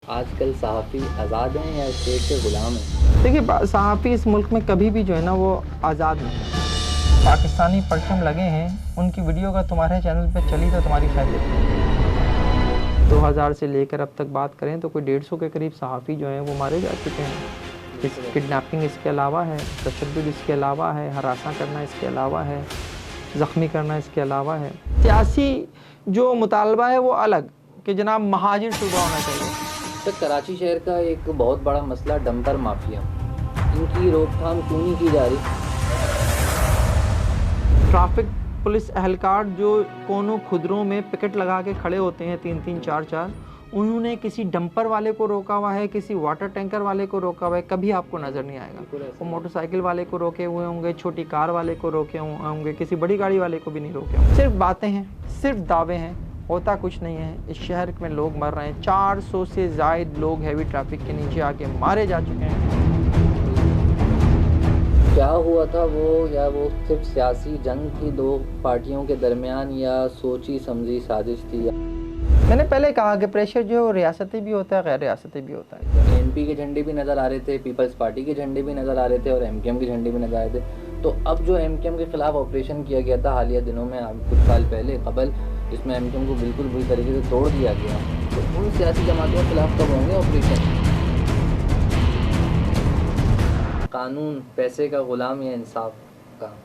आजकल सहाफ़ी आज़ाद हैं या स्टेट के ग़ुलाम हैं? देखिए, सहाफ़ी इस मुल्क में कभी भी जो है ना वो आज़ाद नहीं है। पाकिस्तानी परचम लगे हैं, उनकी वीडियो अगर तुम्हारे चैनल पे चली तो तुम्हारी खैर देखो। 2000 से लेकर अब तक बात करें तो कोई 150 के करीब सहाफ़ी जो हैं वो मारे जा चुके हैं। किडनैपिंग इसके अलावा है, तशद्दुद इसके अलावा है, हरासा करना इसके अलावा है, ज़ख्मी करना इसके अलावा है। सियासी जो मुतालबा है वो अलग कि जनाब महाजिर सूबा होना चाहिए। तो कराची शहर का एक बहुत बड़ा मसला डंपर माफिया, इनकी रोकथाम क्यों नहीं की जा रही? ट्रैफिक पुलिस एहलकार जो कोनों खुदरों में पिकेट लगा के खड़े होते हैं 3-3 4-4, उन्होंने किसी डंपर वाले को रोका हुआ है, किसी वाटर टैंकर वाले को रोका हुआ है, कभी आपको नज़र नहीं आएगा। वो मोटरसाइकिल वाले को रोके हुए होंगे, छोटी कार वाले को रोके होंगे, किसी बड़ी गाड़ी वाले को भी नहीं रोके होंगे। सिर्फ बातें हैं, सिर्फ दावे हैं, होता कुछ नहीं है। इस शहर में लोग मर रहे हैं, 400 से ज़ायद लोग हैवी ट्रैफिक के नीचे आके मारे जा चुके हैं। क्या हुआ था वो, या वो सिर्फ सियासी जंग थी दो पार्टियों के दरमियान, या सोची समझी साजिश थी? मैंने पहले कहा कि प्रेशर जो है रियासती भी होता है, गैर रियासती भी होता है। एनपी के झंडे भी नज़र आ रहे थे, पीपल्स पार्टी के झंडे भी नज़र आ रहे थे और एमकेएम के झंडे भी नज़र आ रहे थे। तो अब जो एमकेएम के ख़िलाफ़ ऑपरेशन किया गया था हालिया दिनों में, कुछ साल पहले कबल, जिसमें एमकेएम को बिल्कुल बुरी तरीके से तोड़ दिया गया, तो उन सियासी जमातों के खिलाफ कब होंगे ऑपरेशन? कानून पैसे का ग़ुलाम या इंसाफ का?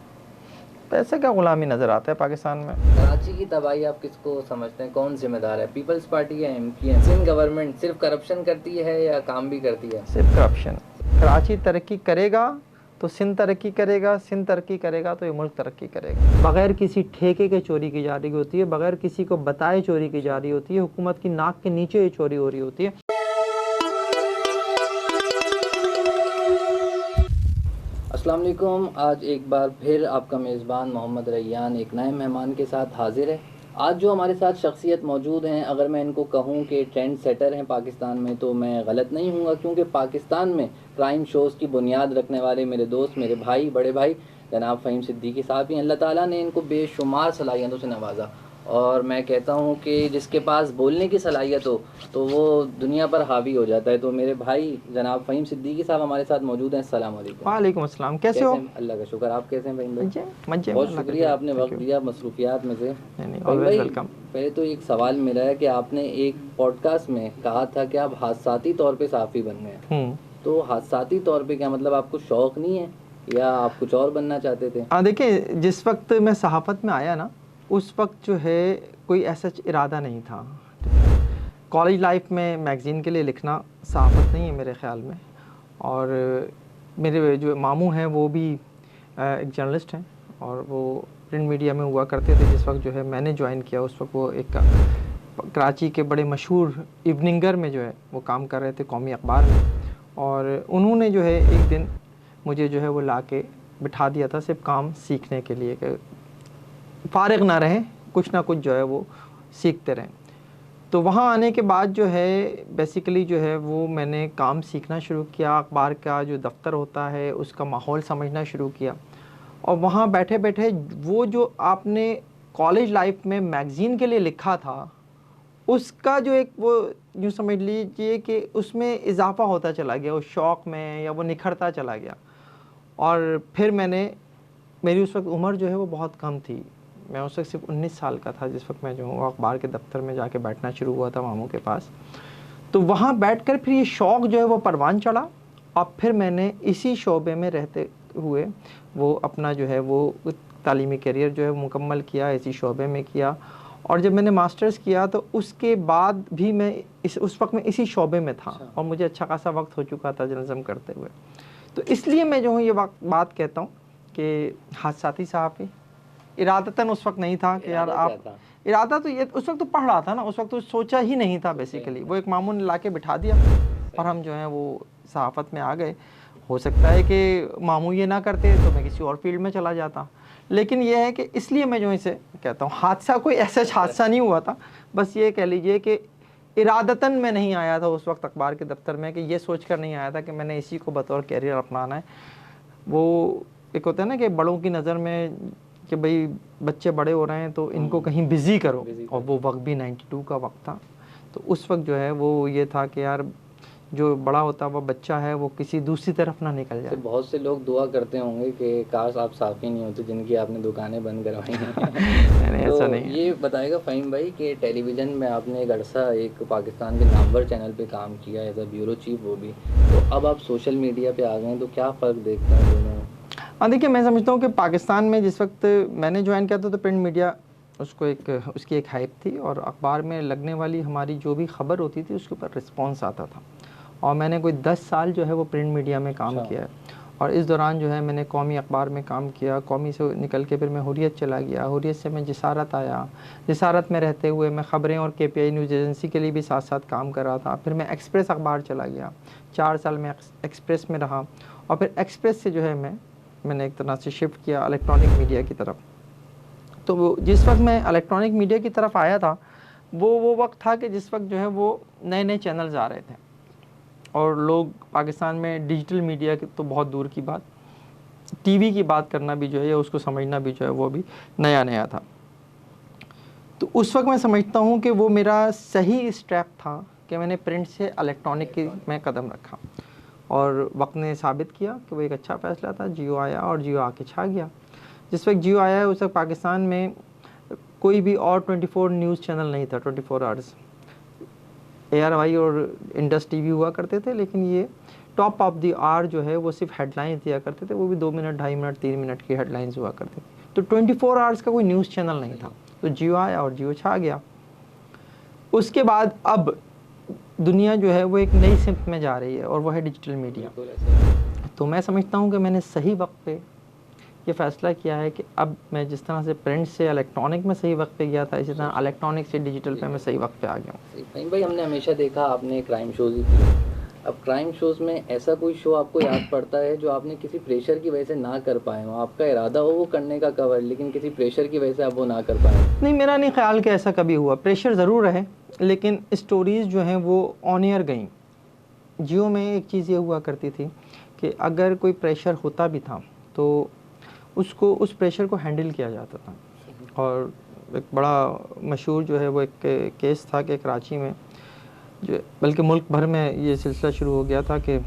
पैसे का ग़ुलामी नज़र आता है पाकिस्तान में। कराची की तबाही आप किसको समझते हैं, कौन जिम्मेदार है, पीपल्स पार्टी या एमकेएम? सिंध गवर्नमेंट सिर्फ करप्शन करती है या काम भी करती है? सिर्फ करप्शन। कराची तरक्की करेगा तो सिंध तरक्की करेगा, सिंध तरक्की करेगा तो ये मुल्क तरक्की करेगा। बग़ैर किसी ठेके के चोरी की जा रही होती है, बग़ैर किसी को बताए चोरी की जा रही होती है, हुकूमत की नाक के नीचे ये चोरी हो रही होती है। अस्सलाम वालेकुम। आज एक बार फिर आपका मेज़बान मोहम्मद रैयान एक नए मेहमान के साथ हाजिर है। आज जो हमारे साथ शख्सियत मौजूद हैं, अगर मैं इनको कहूं कि ट्रेंड सेटर हैं पाकिस्तान में, तो मैं गलत नहीं हूँगा, क्योंकि पाकिस्तान में क्राइम शोज़ की बुनियाद रखने वाले मेरे दोस्त, मेरे भाई, बड़े भाई जनाब फ़हीम सिद्दीकी साहब ही। अल्लाह ताला ने इनको बेशुमार सलाहियतों से नवाजा, और मैं कहता हूँ कि जिसके पास बोलने की सलाहियत हो तो वो दुनिया पर हावी हो जाता है। तो मेरे भाई जनाब फ़हीम सिद्दीकी साहब हमारे साथ मौजूद हैं। अस्सलाम वालेकुम। वालेकुम अस्सलाम। कैसे हो? अल्लाह का शुक्र, आप कैसे हैं फ़हीम भाई? मजे बहुत शुक्रिया, आपने वक्त दिया मसरूफियात में से। Always welcome. पहले तो एक सवाल मेरा है कि आपने एक पॉडकास्ट में कहा था कि आप हादसाती तौर पे सहाफ़ी बन गए। तो हादसाती तौर पे क्या मतलब, आपको शौक़ नहीं है या आप कुछ और बनना चाहते थे? देखिए, जिस वक्त मैं सहाफ़त में आया ना, उस वक्त जो है कोई ऐसा इरादा नहीं था। कॉलेज लाइफ में मैगज़ीन के लिए लिखना सहाफ़त नहीं है मेरे ख़्याल में। और मेरे जो मामू हैं वो भी एक जर्नलिस्ट हैं और वो प्रिंट मीडिया में हुआ करते थे। जिस वक्त जो है मैंने ज्वाइन किया, उस वक्त वो एक कराची के बड़े मशहूर इवनिंगर में जो है वो काम कर रहे थे, कौमी अखबार में। और उन्होंने जो है एक दिन मुझे जो है वो ला के बिठा दिया था सिर्फ काम सीखने के लिए, कि फ़ारिग ना रहें, कुछ ना कुछ जो है वो सीखते रहें। तो वहाँ आने के बाद जो है बेसिकली जो है वो मैंने काम सीखना शुरू किया, अखबार का जो दफ्तर होता है उसका माहौल समझना शुरू किया। और वहाँ बैठे बैठे वो जो आपने कॉलेज लाइफ में मैगज़ीन के लिए लिखा था, उसका जो एक वो यूँ समझ लीजिए कि उसमें इजाफ़ा होता चला गया, उस शौक़ में, या वो निखरता चला गया। और फिर मेरी उस वक्त उम्र जो है वो बहुत कम थी। मैं उस वक्त सिर्फ 19 साल का था जिस वक्त मैं जो हूँ अखबार के दफ्तर में जाके बैठना शुरू हुआ था मामू के पास। तो वहाँ बैठकर फिर ये शौक़ जो है वो परवान चढ़ा, और फिर मैंने इसी शोबे में रहते हुए वो अपना जो है वो तालीमी करियर जो है मुकम्मल किया, इसी शोबे में किया। और जब मैंने मास्टर्स किया तो उसके बाद भी मैं उस वक्त मैं इसी शोबे में था, और मुझे अच्छा खासा वक्त हो चुका था जर्नलिज़्म करते हुए। तो इसलिए मैं जो हूँ ये बात कहता हूँ कि हादसाती सहाफ़ी इरादतन उस वक्त नहीं था कि यार आप, इरादा तो ये उस वक्त तो पढ़ रहा था ना, उस वक्त तो सोचा ही नहीं था बेसिकली। वो एक मामू ने ला के बिठा दिया और हम जो है वो सहाफ़त में आ गए। हो सकता है कि मामू ये ना करते तो मैं किसी और फील्ड में चला जाता, लेकिन ये है कि इसलिए मैं जो इसे कहता हूँ हादसा कोई ऐसा हादसा नहीं हुआ था। बस ये कह लीजिए कि इरादतन मैं नहीं आया था उस वक्त अखबार के दफ्तर में, कि ये सोच कर नहीं आया था कि मैंने इसी को बतौर कैरियर अपनाना है। वो एक होता है ना कि बड़ों की नज़र में कि भाई बच्चे बड़े हो रहे हैं तो इनको कहीं बिज़ी करो, और वो वक्त भी 92 का वक्त था। तो उस वक्त जो है वो ये था कि यार जो बड़ा होता हुआ बच्चा है वो किसी दूसरी तरफ ना निकल तो जाए। बहुत से लोग दुआ करते होंगे कि काश आप साफ़ी नहीं होते जिनकी आपने दुकानें बंद करवाई हैं। नहीं नहीं, ऐसा तो नहीं है। ये बताएगा फ़हीम भाई कि टेलीविज़न में आपने एक अरसा एक पाकिस्तान के नामवर चैनल पे काम किया एज अ ब्यूरो चीफ, वो भी, तो अब आप सोशल मीडिया पे आ गए हैं, तो क्या फ़र्क देखते हैं दोनों? हाँ देखिए, मैं समझता हूँ कि पाकिस्तान में जिस वक्त मैंने ज्वाइन किया था तो प्रिंट मीडिया उसको एक उसकी एक हाइप थी, और अखबार में लगने वाली हमारी जो भी खबर होती थी उसके ऊपर रिस्पॉन्स आता था। और मैंने कोई 10 साल जो है वो प्रिंट मीडिया में काम अच्छा। किया है। और इस दौरान जो है मैंने कौमी अखबार में काम किया, कौमी से निकल के फिर मैं हुर्रियत चला गया, हुर्रियत से मैं जिसारत आया, जिसारत में रहते हुए मैं ख़बरें और KPI न्यूज़ एजेंसी के लिए भी साथ साथ काम कर रहा था। फिर मैं एक्सप्रेस अखबार चला गया, 4 साल में एक्सप्रेस में रहा, और फिर एक्सप्रेस से जो है मैंने एक तरह से शिफ्ट किया इलेक्ट्रॉनिक मीडिया की तरफ। तो वो जिस वक्त मैं इलेक्ट्रॉनिक मीडिया की तरफ आया था वो वक्त था कि जिस वक्त जो है वो नए नए चैनल्स आ रहे थे, और लोग पाकिस्तान में डिजिटल मीडिया की तो बहुत दूर की बात, टीवी की बात करना भी जो है या उसको समझना भी जो है वो भी नया नया था। तो उस वक्त मैं समझता हूँ कि वो मेरा सही स्टेप था कि मैंने प्रिंट से इलेक्ट्रॉनिक की में कदम रखा, और वक्त ने साबित किया कि वो एक अच्छा फ़ैसला था। जियो आया और जियो आके छा गया। जिस वक्त जियो आया उस वक्त पाकिस्तान में कोई भी और 24 न्यूज़ चैनल नहीं था, 24 आवर्स। ARY और इंडस टीवी हुआ करते थे, लेकिन ये टॉप ऑफ द आवर जो है वो सिर्फ हेडलाइंस दिया करते थे, वो भी 2 मिनट, 2.5 मिनट, 3 मिनट की हेडलाइंस हुआ करती थी। तो 24 आवर्स का कोई न्यूज़ चैनल नहीं था। तो जियो आया और जियो छा गया। उसके बाद अब दुनिया जो है वो एक नई सिमत में जा रही है, और वो है डिजिटल मीडिया। बिल्कुल ऐसा। तो मैं समझता हूँ कि मैंने सही वक्त पे ये फ़ैसला किया है कि अब मैं जिस तरह से प्रिंट से इलेक्ट्रॉनिक में सही वक्त पे गया था, इसी तरह इलेक्ट्रॉनिक से डिजिटल पे मैं सही वक्त पे आ गया हूँ। फ़हीम भाई, हमने हमेशा देखा आपने क्राइम शोज़ ही किए। अब क्राइम शोज़ में ऐसा कोई शो आपको याद पड़ता है जो आपने किसी प्रेशर की वजह से ना कर पाए हो? आपका इरादा हो वो करने का कवर, लेकिन किसी प्रेशर की वजह से आप वो ना कर पाए? नहीं, मेरा नहीं ख्याल कि ऐसा कभी हुआ। प्रेशर ज़रूर है, लेकिन स्टोरीज़ जो हैं वो ऑन एयर गई। जियो में एक चीज़ ये हुआ करती थी कि अगर कोई प्रेशर होता भी था तो उसको उस प्रेशर को हैंडल किया जाता था। और एक बड़ा मशहूर जो है वो एक केस था कि कराची में, जो बल्कि मुल्क भर में ये सिलसिला शुरू हो गया था कि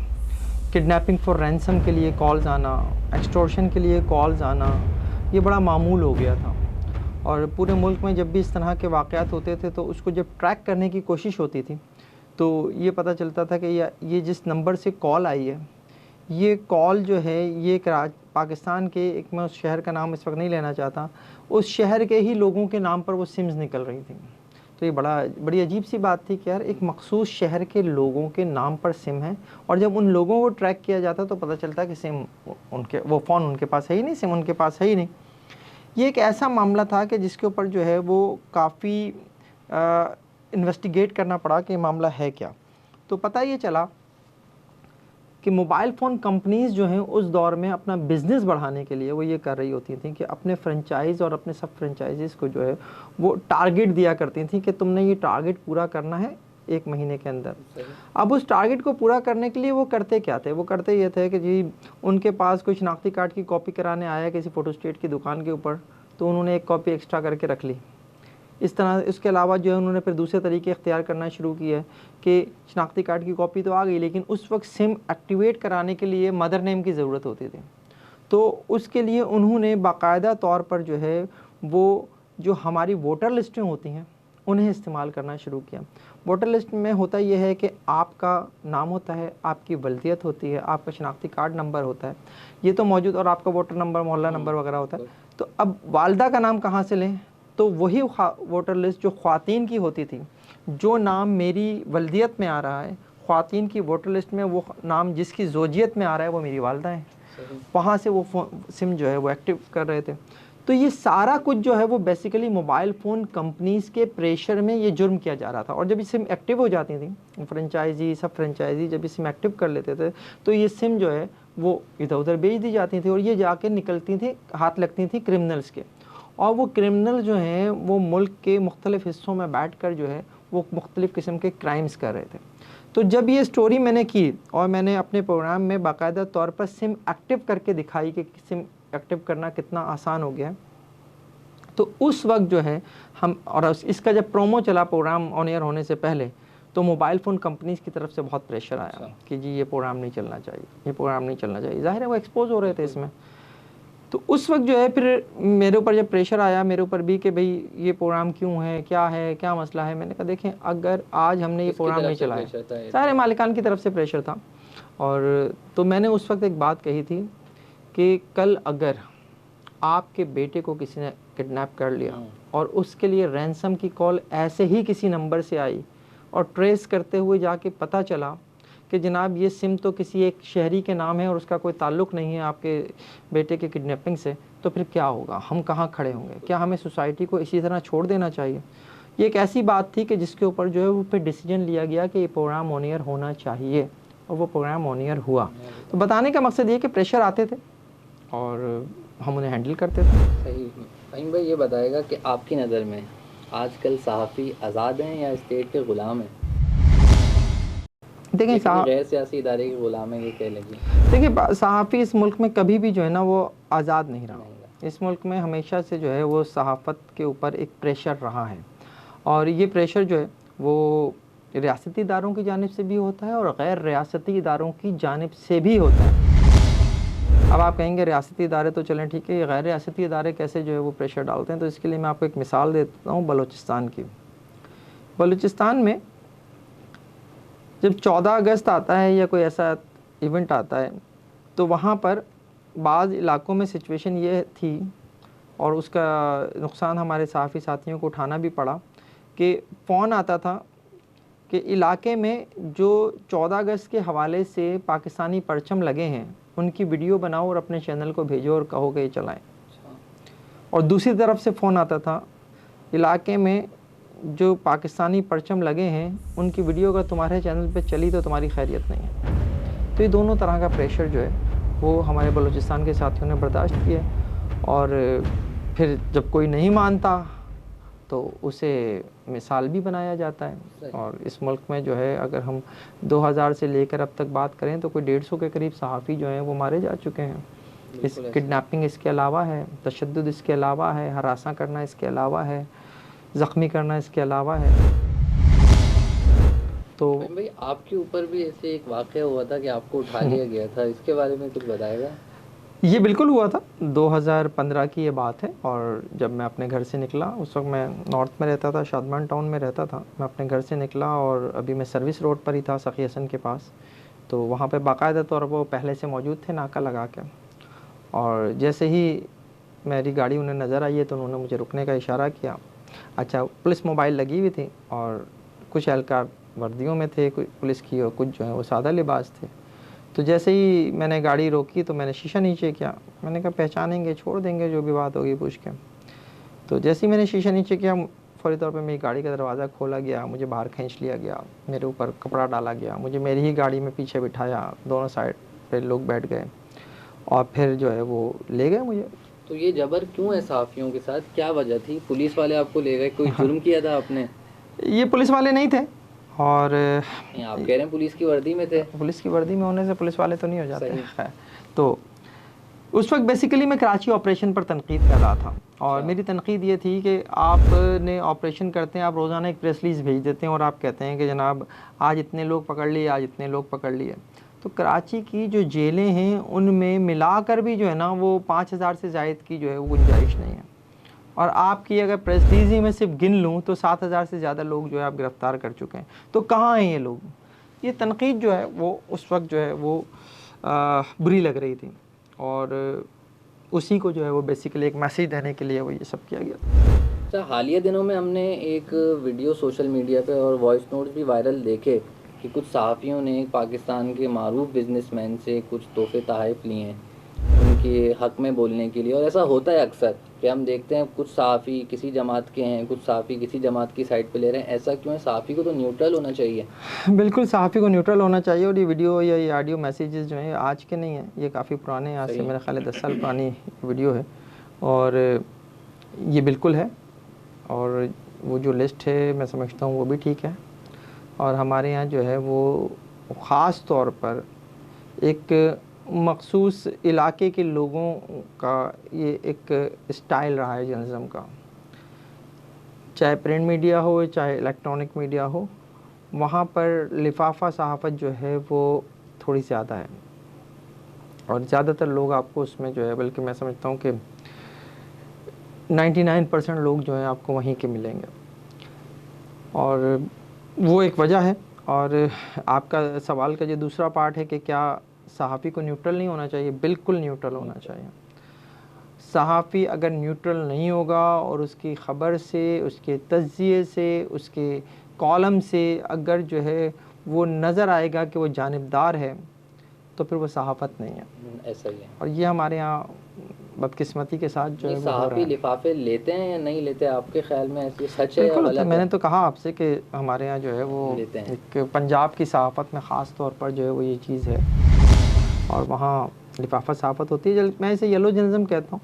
किडनैपिंग फॉर रैंसम के लिए कॉल्स आना, एक्सटॉर्शन के लिए कॉल्स आना, ये बड़ा मामूल हो गया था। और पूरे मुल्क में जब भी इस तरह के वाक़यात होते थे तो उसको जब ट्रैक करने की कोशिश होती थी तो ये पता चलता था कि ये जिस नंबर से कॉल आई है, ये कॉल जो है ये पाकिस्तान के, एक मैं उस शहर का नाम इस वक्त नहीं लेना चाहता, उस शहर के ही लोगों के नाम पर वो सिम्स निकल रही थी। तो ये बड़ी अजीब सी बात थी कि यार एक मखसूस शहर के लोगों के नाम पर सिम है, और जब उन लोगों को ट्रैक किया जाता तो पता चलता कि सिम उनके, वो फ़ोन उनके पास है ही नहीं, सिम उनके पास है ही नहीं। ये एक ऐसा मामला था कि जिसके ऊपर जो है वो काफ़ी इन्वेस्टिगेट करना पड़ा कि मामला है क्या। तो पता ये चला कि मोबाइल फ़ोन कंपनीज़ जो हैं उस दौर में अपना बिज़नेस बढ़ाने के लिए वो ये कर रही होती थी कि अपने फ्रेंचाइज़ और अपने सब फ्रेंचाइजीज़ को जो है वो टारगेट दिया करती थी कि तुमने ये टारगेट पूरा करना है 1 महीने के अंदर। अब उस टारगेट को पूरा करने के लिए वो करते क्या थे? वो करते ये थे कि जी उनके पास कोई शनाख्ती कार्ड की कॉपी कराने आया किसी फ़ोटोस्टेट की दुकान के ऊपर, तो उन्होंने एक कॉपी एक्स्ट्रा करके रख ली। इस तरह इसके अलावा जो है उन्होंने फिर दूसरे तरीके इख्तियार करना शुरू किया कि शनाख्ती कार्ड की कॉपी तो आ गई, लेकिन उस वक्त सिम एक्टिवेट कराने के लिए मदर नेम की ज़रूरत होती थी। तो उसके लिए उन्होंने बाकायदा तौर पर जो है वो जो हमारी वोटर लिस्टें होती हैं उन्हें इस्तेमाल करना शुरू किया। वोटर लिस्ट में होता यह है कि आपका नाम होता है, आपकी वल्दियत होती है, आपका शनाख्ती कार्ड नंबर होता है, ये तो मौजूद, और आपका वोटर नंबर, मोहल्ला नंबर वगैरह होता है। तो अब वालदा का नाम कहाँ से लें? तो वही वोटर लिस्ट जो ख़वातीन की होती थी, जो नाम मेरी वल्दियत में आ रहा है, ख़वातीन की वोटर लिस्ट में वो नाम जिसकी ज़ोजियत में आ रहा है वो मेरी वालदा है। वहाँ से वो सिम जो है वो एक्टिव कर रहे थे। तो ये सारा कुछ जो है वो बेसिकली मोबाइल फ़ोन कंपनीज़ के प्रेशर में ये जुर्म किया जा रहा था। और जब ये सिम एक्टिव हो जाती थी, फ्रेंचाइजी सब फ्रेंचाइजी जब ये सिम एक्टिव कर लेते थे तो ये सिम जो है वो इधर उधर बेच दी जाती थी, और ये जाके निकलती थी, हाथ लगती थी क्रिमिनल्स के। और वो क्रिमिनल जो हैं वो मुल्क के मुख्तलिफ़ हिस्सों में बैठकर जो है वो मुख्तलिफ़ किस्म के क्राइम्स कर रहे थे। तो जब ये स्टोरी मैंने की और मैंने अपने प्रोग्राम में बाकायदा तौर पर सिम एक्टिव करके दिखाई कि सिम एक्टिव करना कितना आसान हो गया है, तो उस वक्त जो है हम, और इसका जब प्रोमो चला प्रोग्राम ऑन एयर होने से पहले, तो मोबाइल फ़ोन कंपनीज़ की तरफ से बहुत प्रेशर आया कि जी ये प्रोग्राम नहीं चलना चाहिए, ये प्रोग्राम नहीं चलना चाहिए। ज़ाहिर है वो एक्सपोज हो रहे थे इसमें। तो उस वक्त जो है फिर मेरे ऊपर जब प्रेशर आया मेरे ऊपर भी कि भाई ये प्रोग्राम क्यों है, क्या मसला है। मैंने कहा देखें, अगर आज हमने ये प्रोग्राम नहीं चलाया, सारे मालिकान की तरफ से प्रेशर था। और तो मैंने उस वक्त एक बात कही थी कि कल अगर आपके बेटे को किसी ने किडनैप कर लिया और उसके लिए रैंसम की कॉल ऐसे ही किसी नंबर से आई और ट्रेस करते हुए जाके पता चला कि जनाब ये सिम तो किसी एक शहरी के नाम है और उसका कोई ताल्लुक़ नहीं है आपके बेटे के किडनैपिंग से, तो फिर क्या होगा, हम कहाँ खड़े होंगे? क्या हमें सोसाइटी को इसी तरह छोड़ देना चाहिए? ये एक ऐसी बात थी कि जिसके ऊपर जो है वो फिर डिसीजन लिया गया कि ये प्रोग्राम ऑन एयर होना चाहिए, और वो प्रोग्राम ऑन एयर हुआ। तो बताने का मकसद ये कि प्रेशर आते थे और हम उन्हें हैंडल करते थे। सही। फ़हीम भाई ये बताएगा कि आपकी नज़र में आजकल सहाफ़ी आज़ाद हैं या स्टेट के ग़ुलाम हैं? देखें, गैर सियासी इदारे के ग़ुलाम हैं, ये कह लगी। देखिए, सहाफ़ी इस मुल्क में कभी भी जो है ना वो आज़ाद नहीं रहा। इस मुल्क में हमेशा से जो है वो सहाफ़त के ऊपर एक प्रेशर रहा है, और ये प्रेशर जो है वो रियासती इदारों की जानिब से भी होता है और गैर रियासती इदारों की जानिब से भी होता है। अब आप कहेंगे रियासती इदारे तो चलें ठीक है, गैर रियासती इदारे कैसे जो है वो प्रेशर डालते हैं? तो इसके लिए मैं आपको एक मिसाल देता हूँ बलूचिस्तान की। बलूचिस्तान में जब 14 अगस्त आता है या कोई ऐसा इवेंट आता है, तो वहाँ पर बाज़ इलाक़ों में सिचुएशन ये थी, और उसका नुकसान हमारे सहाफ़ी साथियों को उठाना भी पड़ा, कि फ़ोन आता था कि इलाके में जो 14 अगस्त के हवाले से पाकिस्तानी परचम लगे हैं उनकी वीडियो बनाओ और अपने चैनल को भेजो और कहो कि ये चलाएं। और दूसरी तरफ से फ़ोन आता था, इलाके में जो पाकिस्तानी परचम लगे हैं उनकी वीडियो अगर तुम्हारे चैनल पे चली तो तुम्हारी खैरियत नहीं है। तो ये दोनों तरह का प्रेशर जो है वो हमारे बलूचिस्तान के साथियों ने बर्दाश्त किया, और फिर जब कोई नहीं मानता तो उसे मिसाल भी बनाया जाता है। और इस मुल्क में जो है अगर हम 2000 से लेकर अब तक बात करें तो कोई 150 के करीब सहाफ़ी जो हैं वो मारे जा चुके हैं। इस किडनैपिंग इसके अलावा है, तशद्दुद इसके अलावा है, हरासा करना इसके अलावा है, ज़ख्मी करना इसके अलावा है। तो भाई आपके ऊपर भी ऐसे एक वाक़या हुआ था कि आपको उठा लिया गया था, इसके बारे में कुछ बताएगा? ये बिल्कुल हुआ था, 2015 की ये बात है। और जब मैं अपने घर से निकला, उस वक्त मैं नॉर्थ में रहता था, शादमान टाउन में रहता था। मैं अपने घर से निकला और अभी मैं सर्विस रोड पर ही था, सखी हसन के पास। तो वहाँ पे बाकायदा तौर पर वो पहले से मौजूद थे नाका लगा के, और जैसे ही मेरी गाड़ी उन्हें नज़र आई है तो उन्होंने मुझे रुकने का इशारा किया। अच्छा, पुलिस मोबाइल लगी हुई थी और कुछ एहलकार वर्दियों में थे, कुछ पुलिस की और कुछ जो है वो सादा लिबास थे। तो जैसे ही मैंने गाड़ी रोकी तो मैंने शीशा नीचे किया। मैंने कहा पहचानेंगे, छोड़ देंगे, जो भी बात होगी पूछ के। तो जैसे ही मैंने शीशा नीचे किया, फ़ौरी तौर पे मेरी गाड़ी का दरवाज़ा खोला गया, मुझे बाहर खींच लिया गया, मेरे ऊपर कपड़ा डाला गया, मुझे मेरी ही गाड़ी में पीछे बिठाया, दोनों साइड पे लोग बैठ गए और फिर जो है वो ले गए मुझे। तो ये जबर क्यों है सहाफ़ियों के साथ, क्या वजह थी? पुलिस वाले आपको ले गए, कोई जुर्म किया था आपने? ये पुलिस वाले नहीं थे, और आप कह रहे हैं पुलिस की वर्दी में थे। पुलिस की वर्दी में होने से पुलिस वाले तो नहीं हो जाते हैं। तो उस वक्त बेसिकली मैं कराची ऑपरेशन पर तनकीद कर रहा था, और मेरी तनकीद ये थी कि आपने ऑपरेशन करते हैं, आप रोज़ाना एक प्रेस रिलीज़ भेज देते हैं और आप कहते हैं कि जनाब आज इतने लोग पकड़ लिए, आज इतने लोग पकड़ लिए। तो कराची की जो जेलें हैं उनमें मिलाकर भी जो है ना वो 5000 से ज़ायद की जो है वो गुंजाइश नहीं है, और आपकी अगर प्रेस रिलीज़ ही में सिर्फ गिन लूँ तो 7000 से ज़्यादा लोग जो है आप गिरफ़्तार कर चुके हैं। तो कहाँ हैं ये लोग? ये तनकीद जो है वो उस वक्त जो है वो बुरी लग रही थी, और उसी को जो है वो बेसिकली एक मैसेज देने के लिए वो ये सब किया गया। अच्छा, हालिया दिनों में हमने एक वीडियो सोशल मीडिया पे और वॉइस नोट्स भी वायरल देखे कि कुछ सहाफ़ियों ने पाकिस्तान के मारूफ बिजनेसमैन से कुछ तोहफ़े तोहफ़े लिए हैं उनके हक़ में बोलने के लिए। और ऐसा होता है अक्सर कि हम देखते हैं कुछ सहाफ़ी किसी जमात के हैं, कुछ सहाफ़ी किसी जमात की साइड पे ले रहे हैं। ऐसा क्यों है? सहाफ़ी को तो न्यूट्रल होना चाहिए। बिल्कुल, सहाफ़ी को न्यूट्रल होना चाहिए। और ये वीडियो या ये ऑडियो मैसेजेस जो हैं आज के नहीं हैं, ये काफ़ी पुराने हैं, आज से मेरा ख्याल है 10 साल पुरानी वीडियो है, और ये बिल्कुल है। और वो जो लिस्ट है मैं समझता हूँ वो भी ठीक है। और हमारे यहाँ जो है वो ख़ास तौर पर एक मख़सूस इलाके के लोगों का ये एक स्टाइल रहा है जर्नलिज़्म का, चाहे प्रिंट मीडिया हो चाहे इलेक्ट्रॉनिक मीडिया हो, वहाँ पर लिफाफा सहाफ़त जो है वो थोड़ी ज़्यादा है, और ज़्यादातर लोग आपको उसमें जो है, बल्कि मैं समझता हूँ कि 99% लोग जो हैं आपको वहीं के मिलेंगे, और वो एक वजह है। और आपका सवाल का जो दूसरा पार्ट है कि क्या सहाफ़ी को न्यूट्रल नहीं होना चाहिए, बिल्कुल न्यूट्रल होना चाहिए। सहाफ़ी अगर न्यूट्रल नहीं होगा और उसकी ख़बर से, उसके तज़किये से, उसके कॉलम से अगर जो है वो नज़र आएगा कि वो जानिबदार है, तो फिर वो सहाफ़त नहीं है। ऐसा ही है। और ये हमारे यहाँ बदकिस्मती के साथ जो है वो हो रहा सहाफ़ी है। लिफाफे लेते हैं या नहीं लेते, आपके ख्याल में ऐसी सच है या बिल्कुल होता है। गलत मैंने है? तो कहा आपसे कि हमारे यहाँ जो है वो लेते हैं। एक पंजाब की सहाफ़त में ख़ास तौर पर जो है वो ये चीज़ है, और वहाँ लिफाफा सहाफ़त होती है। मैं इसे येलो जर्नलिज़्म कहता हूँ,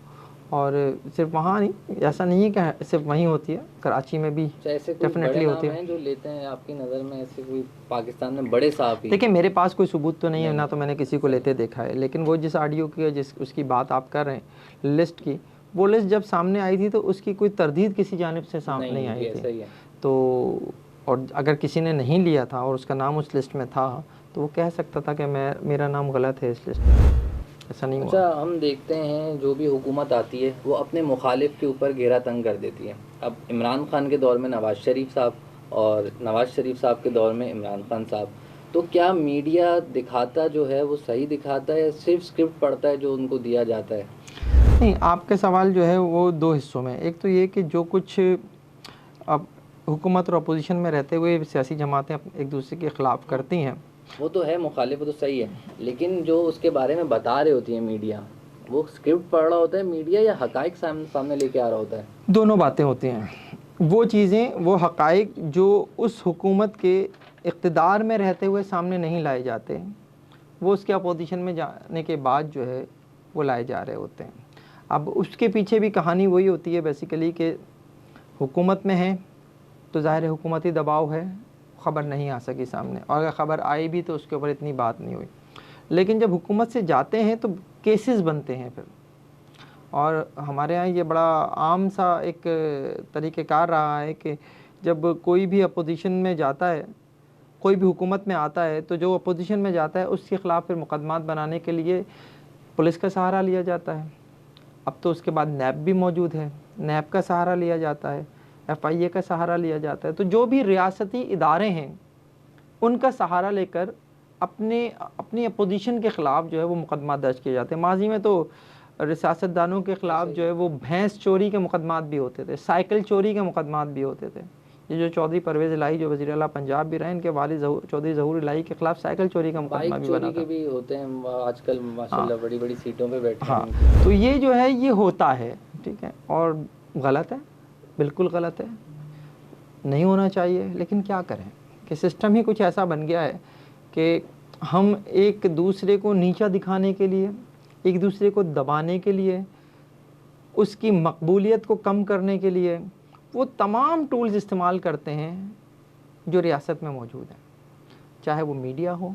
और सिर्फ वहाँ नहीं, ऐसा नहीं है कि सिर्फ वहीं होती है, कराची में भी ऐसे कोई बड़े डेफिनेटली होती नाम है। हैं जो लेते हैं आपकी नज़र में, ऐसे कोई पाकिस्तान में बड़े सहाफ़ी? देखिए, मेरे पास कोई सबूत तो नहीं है, नहीं। ना तो मैंने किसी को लेते देखा है, लेकिन वो जिस ऑडियो की जिस उसकी बात आप कर रहे हैं लिस्ट की, वो लिस्ट जब सामने आई थी तो उसकी कोई तरदीद किसी जानिब से सामने नहीं आई ऐसा ही थी। है। तो और अगर किसी ने नहीं लिया था और उसका नाम उस लिस्ट में था, तो वो कह सकता था कि मेरा नाम गलत है इस लिस्ट में। ऐसा नहीं हुआ। अच्छा, हम देखते हैं जो भी हुकूमत आती है वो अपने मुखालिफ के ऊपर घेरा तंग कर देती है। अब इमरान खान के दौर में नवाज़ शरीफ साहब, और नवाज़ शरीफ साहब के दौर में इमरान खान साहब, तो क्या मीडिया दिखाता जो है वो सही दिखाता है या सिर्फ स्क्रिप्ट पढ़ता है जो उनको दिया जाता है? नहीं, आपके सवाल जो है वो दो हिस्सों में। एक तो ये कि जो कुछ अब हुकूमत और अपोजिशन में रहते हुए सियासी जमातें एक दूसरे के ख़िलाफ़ करती हैं, वो तो है, मुखालिफ वो तो सही है, लेकिन जो उसके बारे में बता रही होती है मीडिया, वो स्क्रिप्ट पढ़ रहा होता है मीडिया या हकाइक सामने लेके आ रहा होता है? दोनों बातें होती हैं। वो चीज़ें, वो हक़ाइक़ जो उस हुकूमत के इक़्तिदार में रहते हुए सामने नहीं लाए जाते, वो उसके अपोजिशन में जाने के बाद जो है वो लाए जा रहे होते हैं। अब उसके पीछे भी कहानी वही होती है बेसिकली कि हुकूमत में है तो ज़ाहिर है हुकूमती दबाव है, ख़बर नहीं आ सकी सामने, और अगर ख़बर आई भी तो उसके ऊपर इतनी बात नहीं हुई। लेकिन जब हुकूमत से जाते हैं तो केसेस बनते हैं फिर, और हमारे यहाँ ये बड़ा आम सा एक तरीक़ेकार रहा है कि जब कोई भी अपोजिशन में जाता है, कोई भी हुकूमत में आता है, तो जो अपोजिशन में जाता है उसके ख़िलाफ़ फिर मुकदमात बनाने के लिए पुलिस का सहारा लिया जाता है। अब तो उसके बाद नैब भी मौजूद है, नैब का सहारा लिया जाता है, FIA का सहारा लिया जाता है। तो जो भी रियासती इदारे हैं उनका सहारा लेकर अपनी अपोजिशन के ख़िलाफ़ जो है वो मुकदमा दर्ज किए जाते हैं। माजी में तो सियासतदानों के ख़िलाफ़ जो है वो भैंस चोरी के मुकदमात भी होते थे, साइकिल चोरी के मुकदमात भी होते थे। ये जो चौधरी परवेज़ इलाही जो वज़ीर आला पंजाब भी रहे, इनके वालिद चौधरी ज़हूर इलाही के ख़िलाफ़ साइकिल चोरी का मुकदमा भी बना था। के भी होते हैं आजकल माशाल्लाह, बड़ी बड़ी सीटों पे बैठे हैं। हाँ, तो ये जो है ये होता है, ठीक है, और गलत है, बिल्कुल गलत है, नहीं होना चाहिए। लेकिन क्या करें कि सिस्टम ही कुछ ऐसा बन गया है कि हम एक दूसरे को नीचा दिखाने के लिए, एक दूसरे को दबाने के लिए, उसकी मकबूलियत को कम करने के लिए वो तमाम टूल्स इस्तेमाल करते हैं जो रियासत में मौजूद हैं। चाहे वो मीडिया हो,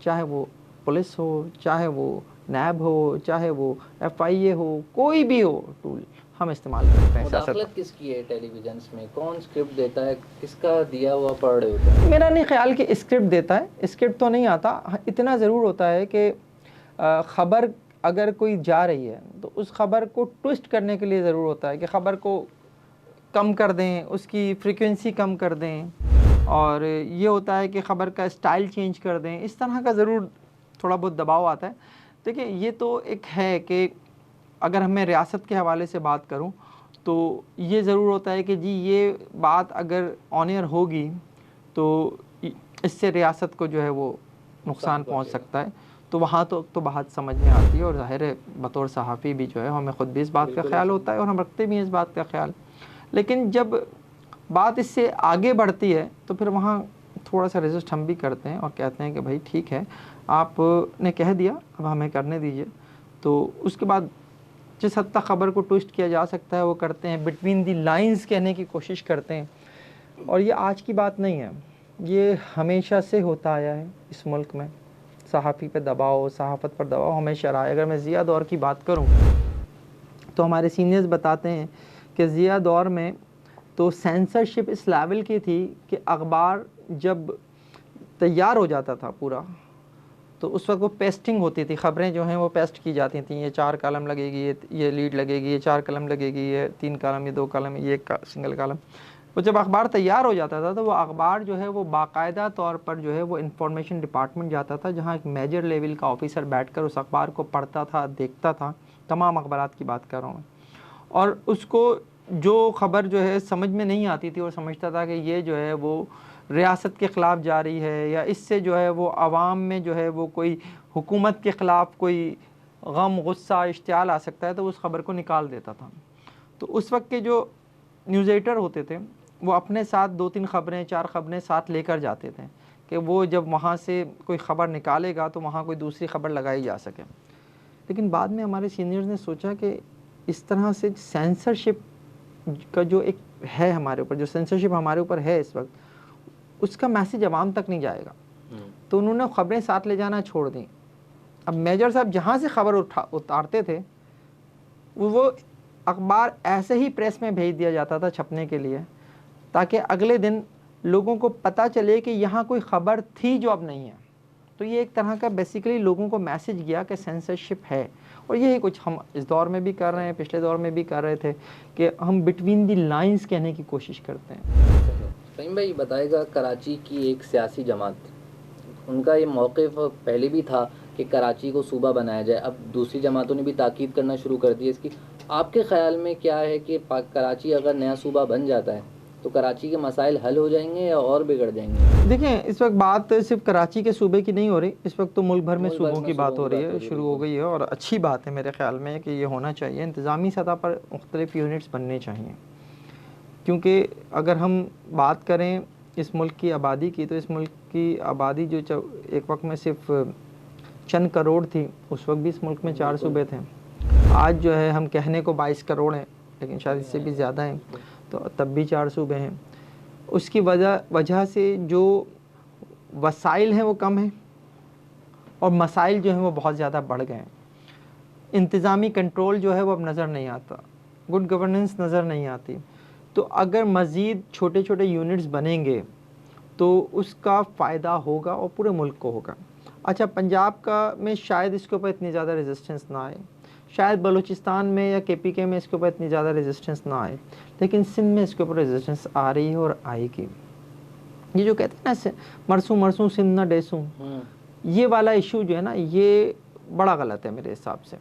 चाहे वो पुलिस हो, चाहे वो नैब हो, चाहे वो FIA हो, कोई भी हो टूल हम इस्तेमाल करते हैं। मुदाखलत किसकी है टेलीविजन में? कौन स्क्रिप्ट देता है? किसका दिया हुआ पढ़ रहे होते हैं? मेरा नहीं ख्याल कि स्क्रिप्ट देता है, स्क्रिप्ट तो नहीं आता। इतना ज़रूर होता है कि ख़बर अगर कोई जा रही है तो उस ख़बर को ट्विस्ट करने के लिए ज़रूर होता है कि ख़बर को कम कर दें, उसकी फ्रीक्वेंसी कम कर दें, और ये होता है कि ख़बर का स्टाइल चेंज कर दें। इस तरह का ज़रूर थोड़ा बहुत दबाव आता है। देखिए, ये तो एक है कि अगर मैं रियासत के हवाले से बात करूं तो ये ज़रूर होता है कि जी ये बात अगर ऑन एयर होगी तो इससे रियासत को जो है वो नुकसान पहुंच सकता है। तो वहाँ तो बात समझ में आती है, और ज़ाहिर है बतौर सहाफ़ी भी जो है हमें ख़ुद भी इस बात का ख्याल होता है और हम रखते भी हैं इस बात का ख्याल। लेकिन जब बात इससे आगे बढ़ती है तो फिर वहाँ थोड़ा सा रेजिस्ट हम भी करते हैं और कहते हैं कि भाई ठीक है, आपने कह दिया, अब हमें करने दीजिए। तो उसके बाद जिस हद तक ख़बर को ट्विस्ट किया जा सकता है वो करते हैं, बिटवीन दी लाइंस कहने की कोशिश करते हैं। और ये आज की बात नहीं है, ये हमेशा से होता आया है इस मुल्क में। सहाफ़ी पे दबाव, सहाफ़त पर दबाव हमेशा रहा है। अगर मैं ज़िया दौर की बात करूं तो हमारे सीनियर्स बताते हैं कि ज़िया दौर में तो सेंसरशिप इस लेवल की थी कि अखबार जब तैयार हो जाता था पूरा, तो उस वक्त वो पेस्टिंग होती थी, ख़बरें जो हैं वो पेस्ट की जाती थी। ये 4 कलम लगेगी, ये लीड लगेगी, ये 4 कलम लगेगी, ये 3 कलम, ये 2 कलम, ये सिंगल कलम। वो जब अखबार तैयार हो जाता था तो वो अखबार जो है वो बाकायदा तौर पर जो है वो इंफॉर्मेशन डिपार्टमेंट जाता था, जहाँ एक मेजर लेवल का ऑफिसर बैठकर उस अखबार को पढ़ता था, देखता था। तमाम अखबारात की बात कर रहा हूँ मैं। और उसको जो ख़बर जो है समझ में नहीं आती थी और समझता था कि ये जो है वो रियासत के ख़िलाफ़ जा रही है, या इससे जो है वो आवाम में जो है वो कोई हुकूमत के ख़िलाफ़ कोई गम, गुस्सा, इश्तियाल आ सकता है, तो उस ख़बर को निकाल देता था। तो उस वक्त के जो न्यूज़ एडिटर होते थे वो अपने साथ 2-3 ख़बरें, 4 ख़बरें साथ लेकर जाते थे कि वो जब वहाँ से कोई ख़बर निकालेगा तो वहाँ कोई दूसरी ख़बर लगाई जा सके। लेकिन बाद में हमारे सीनियर्स ने सोचा कि इस तरह से सेंसरशिप का जो एक है हमारे ऊपर, जो सेंसरशिप हमारे ऊपर है इस वक्त, उसका मैसेज आवाम तक नहीं जाएगा। तो उन्होंने ख़बरें साथ ले जाना छोड़ दी। अब मेजर साहब जहाँ से ख़बर उतारते थे वो अखबार ऐसे ही प्रेस में भेज दिया जाता था छपने के लिए, ताकि अगले दिन लोगों को पता चले कि यहाँ कोई ख़बर थी जो अब नहीं है। तो ये एक तरह का बेसिकली लोगों को मैसेज गया कि सेंसरशिप है। और यही कुछ हम इस दौर में भी कर रहे हैं, पिछले दौर में भी कर रहे थे कि हम बिटवीन दी लाइंस कहने की कोशिश करते हैं। फ़हीम भाई बताएगा, कराची की एक सियासी जमात, उनका ये मौक़िफ़ पहले भी था कि कराची को सूबा बनाया जाए, अब दूसरी जमातों ने भी ताकीद करना शुरू कर दी है इसकी। आपके ख़्याल में क्या है कि कराची अगर नया सूबा बन जाता है तो कराची के मसाइल हल हो जाएंगे या और बिगड़ जाएंगे? देखिए, इस वक्त बात सिर्फ कराची के सूबे की नहीं हो रही, इस वक्त तो मुल्क भर में सूबों की बात हो रही है, शुरू हो गई है। और अच्छी बात है मेरे ख़्याल में कि ये होना चाहिए। इंतज़ामी सतह पर मुख्तलिफ़ यूनिट्स बनने चाहिए, क्योंकि अगर हम बात करें इस मुल्क की आबादी की, तो इस मुल्क की आबादी जो एक वक्त में सिर्फ चंद करोड़ थी, उस वक्त भी इस मुल्क में 4 सूबे थे। आज जो है हम कहने को 22 करोड़ हैं, लेकिन शायद इससे भी ज़्यादा हैं, तो तब भी 4 सूबे हैं। उसकी वजह से जो वसाइल हैं वो कम हैं और मसाइल जो हैं वो बहुत ज़्यादा बढ़ गए हैं। इंतज़ामी कंट्रोल जो है वो अब नज़र नहीं आता, गुड गवर्नेंस नज़र नहीं आती। तो अगर मज़ीद छोटे छोटे यूनिट्स बनेंगे तो उसका फ़ायदा होगा और पूरे मुल्क को होगा। अच्छा, पंजाब का में शायद इसके ऊपर इतनी ज़्यादा रेजिस्टेंस ना आए, शायद बलूचिस्तान में या KPK में इसके ऊपर इतनी ज़्यादा रेजिस्टेंस ना आए, लेकिन सिंध में इसके ऊपर रेजिस्टेंस आ रही है और आएगी। ये जो कहते हैं ना मरसूं मरसूं सिंध ना डेसूं, ये वाला इशू जो है ना, ये बड़ा गलत है मेरे हिसाब से।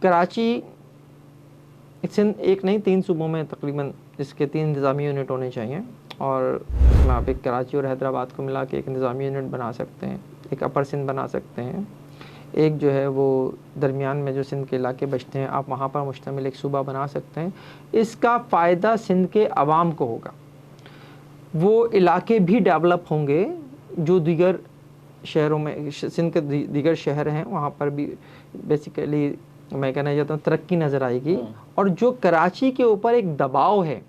कराची सिंध एक नहीं 3 सूबों में तकरीबन इसके 3 इंतज़ामी यूनिट होने चाहिए, और इसमें आप एक कराची और हैदराबाद को मिला के एक इंतज़ामी यूनिट बना सकते हैं, एक अपर सिंध बना सकते हैं, एक जो है वो दरमियान में जो सिंध के इलाके बचते हैं आप वहाँ पर मुश्तमिल एक सूबा बना सकते हैं। इसका फ़ायदा सिंध के अवाम को होगा, वो इलाके भी डेवलप होंगे जो दीगर शहरों में, सिंध के दीगर शहर हैं वहाँ पर भी बेसिकली मैं कहना चाहता हूँ तरक्की नज़र आएगी। और जो कराची के ऊपर एक दबाव है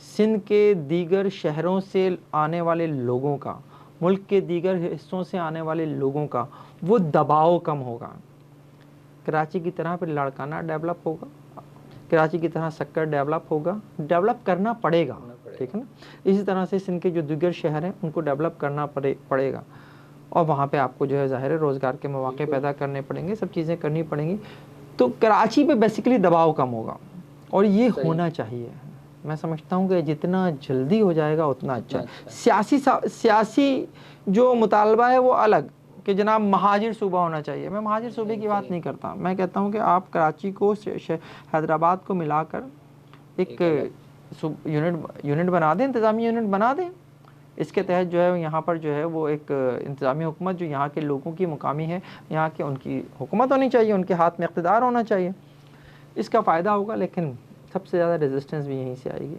सिंध के दीगर शहरों से आने वाले लोगों का, मुल्क के दीगर हिस्सों से आने वाले लोगों का, वो दबाव कम होगा। कराची की तरह फिर लाड़काना डेवलप होगा, कराची की तरह सक्कर डेवलप होगा, डेवलप करना पड़ेगा, ठीक है ना। इसी तरह से सिंध के जो दीगर शहर हैं उनको डेवलप करना पड़ेगा, और वहाँ पे आपको जो है ज़ाहिर है रोज़गार के मौके पैदा करने पड़ेंगे, सब चीज़ें करनी पड़ेंगी। तो कराची पे बेसिकली दबाव कम होगा, और ये होना चाहिए। मैं समझता हूँ कि जितना जल्दी हो जाएगा उतना अच्छा है। सियासी जो मुतालबा है वो अलग कि जनाब महाजिर सूबा होना चाहिए, मैं महाजिर सूबे की बात नहीं करता। मैं कहता हूँ कि आप कराची को हैदराबाद को मिलाकर एक यूनिट बना दें, इंतज़ामी यूनिट बना दें। इसके तहत जो है यहाँ पर जो है वो एक इंतज़ामी हुकूमत जो यहाँ के लोगों की मुकामी है, यहाँ के उनकी हुकूमत होनी चाहिए, उनके हाथ में इक़्तिदार होना चाहिए, इसका फ़ायदा होगा। लेकिन सबसे ज़्यादा रेजिस्टेंस भी यहीं से आएगी।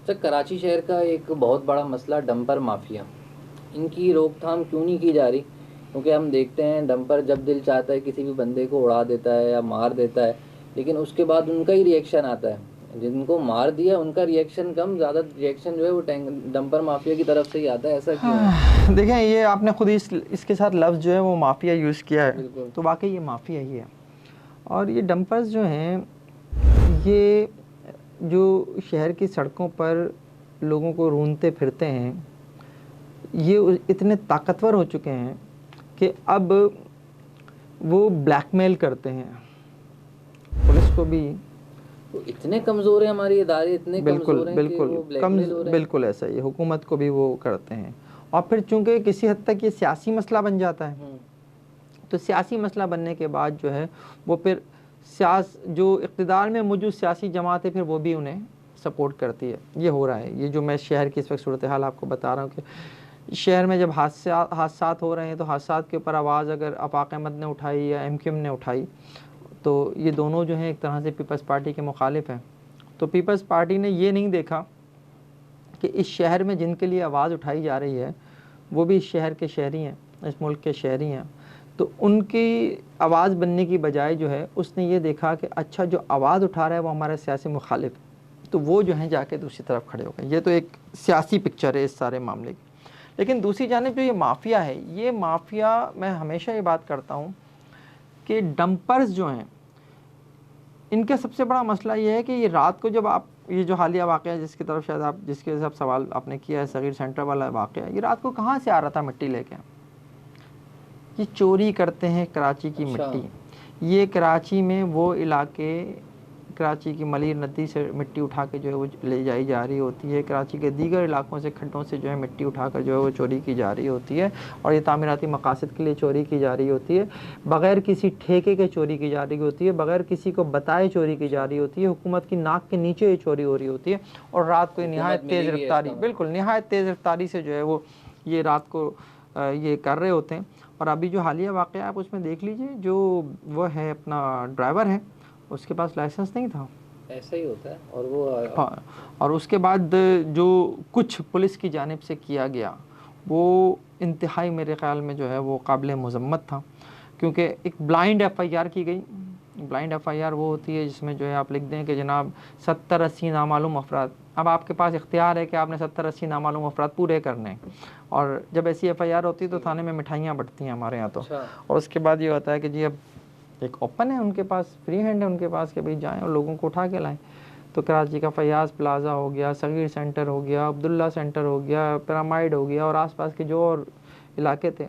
सर, कराची शहर का एक बहुत बड़ा मसला डंपर माफिया, इनकी रोकथाम क्यों नहीं की जा रही? क्योंकि हम देखते हैं डंपर जब दिल चाहता है किसी भी बंदे को उड़ा देता है या मार देता है, लेकिन उसके बाद उनका ही रिएक्शन आता है। जिनको मार दिया उनका रिएक्शन कम, ज़्यादा रिएक्शन जो है वो डंपर माफिया की तरफ से ही आता है। ऐसा क्यों है? देखें, ये आपने खुद इसके साथ लफ्ज़ जो है वो माफिया यूज़ किया है, तो वाकई ये माफिया ही है। और ये डंपर्स जो हैं ये जो शहर की सड़कों पर लोगों को रूंधते फिरते हैं, ये इतने ताकतवर हो चुके हैं कि अब वो ब्लैकमेल करते हैं पुलिस को भी। तो इतने कमज़ोर है हमारे इदारे, इतने बिल्कुल कमज़ोर हैं कि बिल्कुल वो ब्लैकमेल हो रहे हैं। बिल्कुल ऐसा ही, हुकूमत को भी वो करते हैं। और फिर चूंकि किसी हद तक ये सियासी मसला बन जाता है, तो सियासी मसला बनने के बाद जो है वो फिर जो इक़्तिदार में मौजूद सियासी जमात है फिर वो भी उन्हें सपोर्ट करती है। ये हो रहा है। ये जो मैं शहर की इस वक्त सूरत हाल आपको बता रहा हूँ कि शहर में जब हादसात हो रहे हैं तो हादसात के ऊपर आवाज़ अगर आफाक अहमद ने उठाई या MQM ने उठाई, तो ये दोनों जो हैं एक तरह से पीपल्स पार्टी के मुखालिफ हैं। तो पीपल्स पार्टी ने ये नहीं देखा कि इस शहर में जिनके लिए आवाज़ उठाई जा रही है वो भी इस शहर के शहरी हैं, इस मुल्क के शहरी हैं। तो उनकी आवाज़ बनने की बजाय जो है उसने ये देखा कि अच्छा जो आवाज़ उठा रहा है वो हमारा सियासी मुखालिफ, तो वो जो है जाके दूसरी तरफ खड़े हो गए। ये तो एक सियासी पिक्चर है इस सारे मामले की। लेकिन दूसरी जानिब जो ये माफिया है, ये माफिया, मैं हमेशा ये बात करता हूँ कि डंपर्स जो हैं इनका सबसे बड़ा मसला ये है कि ये रात को जब आप, ये जो हालिया वाक़या जिसकी तरफ शायद आप, जिसके सब सवाल आपने किया है, सगीर सेंटर वाला वाक़या, ये रात को कहाँ से आ रहा था मिट्टी लेके? ये चोरी करते हैं कराची की मिट्टी। ये कराची में वो इलाके, कराची की मलीर नदी से मिट्टी उठा के जो है वो ले जाई जा रही होती है, कराची के दीगर इलाकों से, खड्डों से जो है मिट्टी उठाकर जो है वो चोरी की जा रही होती है, और ये तामीराती मकासद के लिए चोरी की जा रही होती है, बग़ैर किसी ठेके के चोरी की जा रही होती है, बग़ैर किसी को बताए चोरी की जा रही होती है, हुकूमत की नाक के नीचे ये चोरी हो रही होती है, और रात को नहायत तेज़ रफ्तारी, बिल्कुल नहायत तेज़ रफ्तारी से जो है वो ये रात को ये कर रहे होते हैं। और अभी जो हालिया वाक़या आप उसमें देख लीजिए, जो वो है अपना ड्राइवर है, उसके पास लाइसेंस नहीं था। ऐसा ही होता है। और वो हाँ, और उसके बाद जो कुछ पुलिस की जानिब से किया गया वो इंतहाई मेरे ख़्याल में जो है वो काबिल मज़म्मत था, क्योंकि एक ब्लाइंड FIR की गई। ब्लाइंड FIR वो होती है जिसमें जो है आप लिख दें कि जनाब 70-80 नामालूम अफराद, अब आपके पास इख्तियार है कि आपने 70-80 नामालूम अफराद पूरे करने हैं। और जब ऐसी FIR होती है तो थाने में मिठाइयाँ बंटती हैं हमारे यहाँ तो। और उसके बाद ये होता है कि जी अब एक ओपन है उनके पास, फ्री हैंड है उनके पास कि भाई जाएं और लोगों को उठा के लाएं। तो कराची का फयाज़ प्लाज़ा हो गया, सगीर सेंटर हो गया, अब्दुल्ला सेंटर हो गया, पिरामिड हो गया, और आसपास के जो और इलाके थे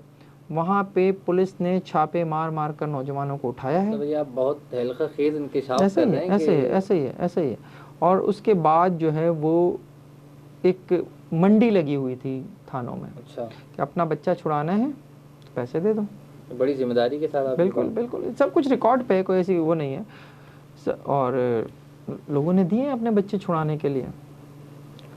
वहाँ पे पुलिस ने छापे मार मार कर नौजवानों को उठाया है। तो भैया आप बहुत हल्का-खेज़ इंकिशाफ ऐसे कर ही रहे है, हैं ऐसे ही है, ऐसे ही है, ऐसे ही है। और उसके बाद जो है वो एक मंडी लगी हुई थी थानों में। अच्छा, कि अपना बच्चा छुड़ाना है तो पैसे दे दो। बड़ी जिम्मेदारी के साथ आप बिल्कुल बिल्कुल, सब कुछ रिकॉर्ड पे है, कोई ऐसी वो नहीं है। और लोगों ने दिए अपने बच्चे छुड़ाने के लिए।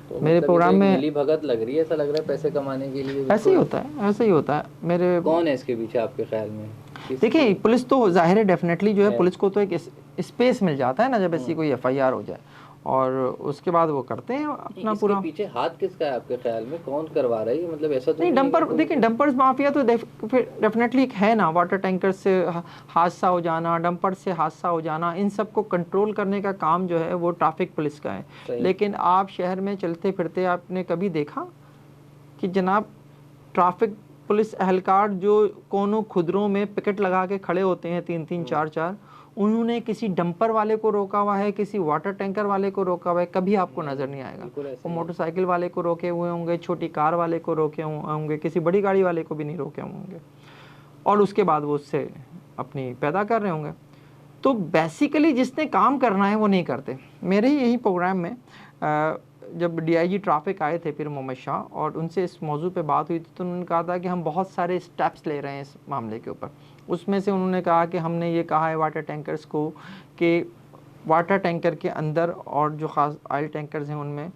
तो मेरे मतलब प्रोग्राम में मिली भगत लग रही है, ऐसा लग रहा है पैसे कमाने के लिए। ऐसे ही होता है, ऐसे ही होता है। मेरे कौन है इसके पीछे आपके ख्याल में? देखिए, पुलिस तो ज़ाहिर है डेफिनेटली जो है पुलिस को तो एक स्पेस मिल जाता है ना जब ऐसी कोई FIR हो जाए, और उसके बाद वो करते हैं अपना पूरा। पीछे हाथ किसका है आपके ख्याल में? कौन करवा रहा है? मतलब ऐसा तो नहीं, डंपर देखिए, डंपर्स माफिया तो डेफिनेटली एक है ना। वाटर टैंकर से हादसा हो जाना, डंपर से हादसा हो जाना, इन सब को कंट्रोल करने का काम जो है वो ट्रैफिक पुलिस का है। लेकिन आप शहर में चलते फिरते आपने कभी देखा कि जनाब ट्रैफिक पुलिस एहलकार जो कोनों खुदरों में पिकेट लगा के खड़े होते हैं 3-3 4-4, उन्होंने किसी डंपर वाले को रोका हुआ है, किसी वाटर टैंकर वाले को रोका हुआ है? कभी आपको नज़र नहीं आएगा। वो मोटरसाइकिल वाले को रोके हुए होंगे, छोटी कार वाले को रोके होंगे, किसी बड़ी गाड़ी वाले को भी नहीं रोके होंगे, और उसके बाद वो उससे अपनी पैदा कर रहे होंगे। तो बेसिकली जिसने काम करना है वो नहीं करते। मेरे ही यही प्रोग्राम में जब DIG ट्रैफिक आए थे फिर मोहम्मद शाह, और उनसे इस मौजू पे बात हुई थी, तो उन्होंने कहा था कि हम बहुत सारे स्टेप्स ले रहे हैं इस मामले के ऊपर। उसमें से उन्होंने कहा कि हमने ये कहा है वाटर टैंकर्स को कि वाटर टैंकर के अंदर और जो ख़ास ऑयल टैंकर्स हैं उनमें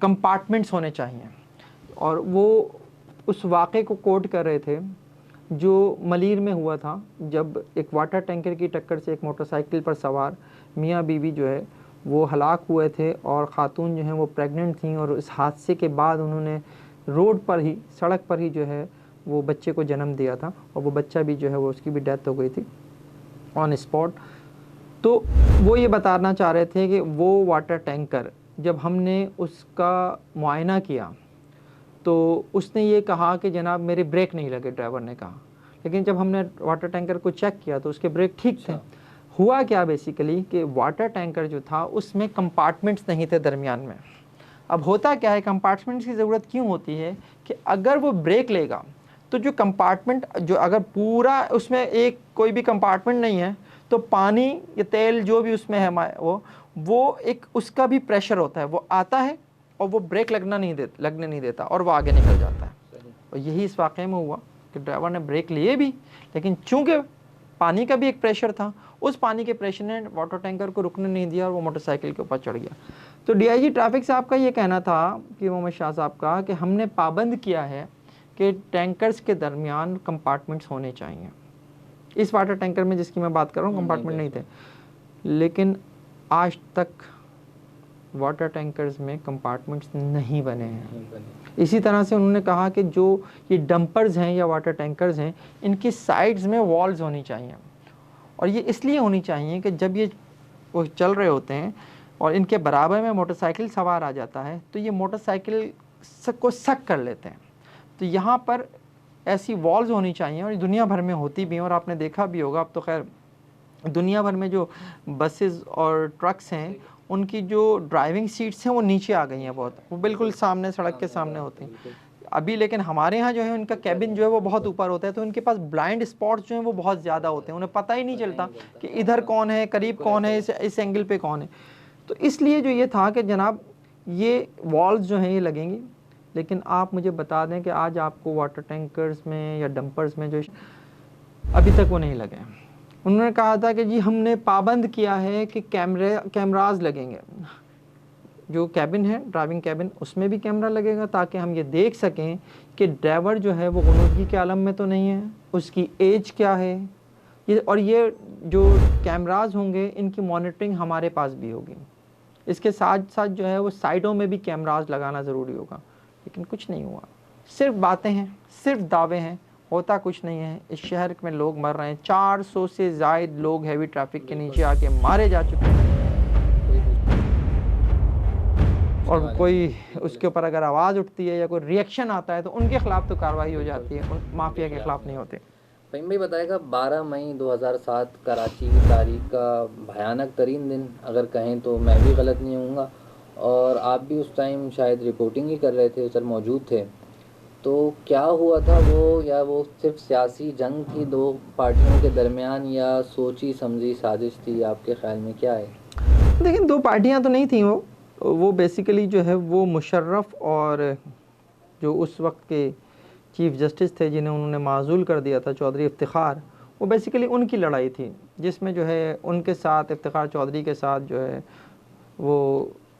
कंपार्टमेंट्स होने चाहिए। और वो उस वाक़े को कोट कर रहे थे जो मलीर में हुआ था, जब एक वाटर टैंकर की टक्कर से एक मोटरसाइकिल पर सवार मियाँ बीवी जो है वो हलाक हुए थे, और ख़ातून जो हैं वो प्रेग्नेंट थीं, और इस हादसे के बाद उन्होंने रोड पर ही, सड़क पर ही जो है वो बच्चे को जन्म दिया था, और वो बच्चा भी जो है वो उसकी भी डेथ हो गई थी ऑन स्पॉट। तो वो ये बताना चाह रहे थे कि वो वाटर टैंकर जब हमने उसका मुआयना किया तो उसने ये कहा कि जनाब मेरे ब्रेक नहीं लगे, ड्राइवर ने कहा। लेकिन जब हमने वाटर टैंकर को चेक किया तो उसके ब्रेक ठीक थे। हुआ क्या बेसिकली कि वाटर टैंकर जो था उसमें कंपार्टमेंट्स नहीं थे दरमियान में। अब होता क्या है, कंपार्टमेंट्स की ज़रूरत क्यों होती है कि अगर वो ब्रेक लेगा तो जो कंपार्टमेंट, जो अगर पूरा उसमें एक कोई भी कंपार्टमेंट नहीं है तो पानी या तेल जो भी उसमें है वो एक उसका भी प्रेशर होता है, वो आता है और वो ब्रेक लगने नहीं देता और वो आगे निकल जाता है। और यही इस वाक़े में हुआ कि ड्राइवर ने ब्रेक लिए भी, लेकिन चूंकि पानी का भी एक प्रेशर था, उस पानी के प्रेशर ने वाटर टैंकर को रुकने नहीं दिया और वो मोटरसाइकिल के ऊपर चढ़ गया। तो डीआईजी ट्रैफिक साहब का ये कहना था कि मोहम्मद शाह साहब का कि हमने पाबंद किया है कि टैंकर्स के दरमियान कंपार्टमेंट्स होने चाहिए। इस वाटर टैंकर में जिसकी मैं बात कर रहा हूँ कंपार्टमेंट नहीं थे, लेकिन आज तक वाटर टैंकर्स में कंपार्टमेंट्स नहीं बने हैं। इसी तरह से उन्होंने कहा कि जो ये डंपर्स हैं या वाटर टैंकर्स हैं, इनकी साइड्स में वॉल्स होनी चाहिए, और ये इसलिए होनी चाहिए कि जब ये वो चल रहे होते हैं और इनके बराबर में मोटरसाइकिल सवार आ जाता है तो ये मोटरसाइकिल को सक कर लेते हैं। तो यहाँ पर ऐसी वॉल्स होनी चाहिए, और दुनिया भर में होती भी हैं, और आपने देखा भी होगा, अब तो खैर दुनिया भर में जो बसेस और ट्रक्स हैं उनकी जो ड्राइविंग सीट्स हैं वो नीचे आ गई हैं बहुत, वो बिल्कुल सामने सड़क के सामने होती हैं अभी। लेकिन हमारे यहाँ जो है उनका कैबिन जो है वो बहुत ऊपर होता है, तो उनके पास ब्लाइंड स्पॉट्स जो हैं वो बहुत ज़्यादा होते हैं, उन्हें पता ही नहीं चलता कि इधर कौन है, करीब कौन है, इस एंगल पे कौन है। तो इसलिए जो ये था कि जनाब ये वॉल्स जो हैं ये लगेंगी, लेकिन आप मुझे बता दें कि आज आपको वाटर टैंकर्स में या डंपर्स में जो अभी तक वो नहीं लगे। उन्होंने कहा था कि जी हमने पाबंद किया है कि कैमराज लगेंगे, जो कैबिन है ड्राइविंग कैबिन उसमें भी कैमरा लगेगा, ताकि हम ये देख सकें कि ड्राइवर जो है वो गुनूदगी के आलम में तो नहीं है, उसकी एज क्या है, और ये जो कैमराज होंगे इनकी मॉनिटरिंग हमारे पास भी होगी। इसके साथ साथ जो है वो साइडों में भी कैमराज लगाना ज़रूरी होगा, लेकिन कुछ नहीं हुआ। सिर्फ बातें हैं, सिर्फ दावे हैं, होता कुछ नहीं है। इस शहर में लोग मर रहे हैं, 400 से ज़ायद लोग हैवी ट्रैफिक के नीचे आके मारे जा चुके हैं, और कोई उसके ऊपर अगर आवाज़ उठती है या कोई रिएक्शन आता है तो उनके खिलाफ तो कार्रवाई हो जाती है, उन माफिया के खिलाफ नहीं होती। फ़हीम भाई बताएगा, 12 मई 2007 कराची की तारीख का भयानक तरीन दिन, अगर कहें तो मैं भी गलत नहीं होऊंगा, और आप भी उस टाइम शायद रिपोर्टिंग ही कर रहे थे, सर मौजूद थे। तो क्या हुआ था वो, या वो सिर्फ सियासी जंग थी दो पार्टियों के दरमियान, या सोची समझी साजिश थी? आपके ख्याल में क्या है? देखिए, दो पार्टियां तो नहीं थी, वो बेसिकली जो है वो मुशर्रफ और जो उस वक्त के चीफ़ जस्टिस थे जिन्हें उन्होंने माज़ूल कर दिया था, चौधरी इफ्तिखार, वो बेसिकली उनकी लड़ाई थी, जिसमें जो है उनके साथ इफ्तिखार चौधरी के साथ जो है वो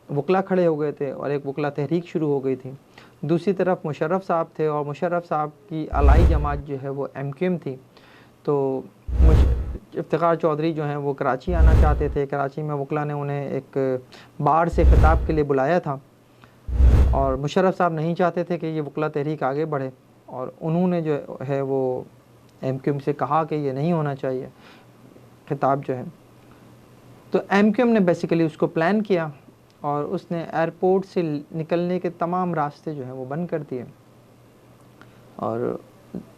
वकला खड़े हो गए थे और एक वकला तहरीक शुरू हो गई थी। दूसरी तरफ मुशर्रफ साहब थे, और मुशर्रफ साहब की अलाई जमात जो है वो MQM थी। तो इफ्तिखार चौधरी जो हैं वो कराची आना चाहते थे। कराची में वकला ने उन्हें एक बार से खिताब के लिए बुलाया था, और मुशर्रफ साहब नहीं चाहते थे कि ये वकला तहरीक आगे बढ़े, और उन्होंने जो है वो MQM से कहा कि ये नहीं होना चाहिए खिताब जो है। तो MQM ने बेसिकली उसको प्लान किया, और उसने एयरपोर्ट से निकलने के तमाम रास्ते जो हैं वो बंद कर दिए, और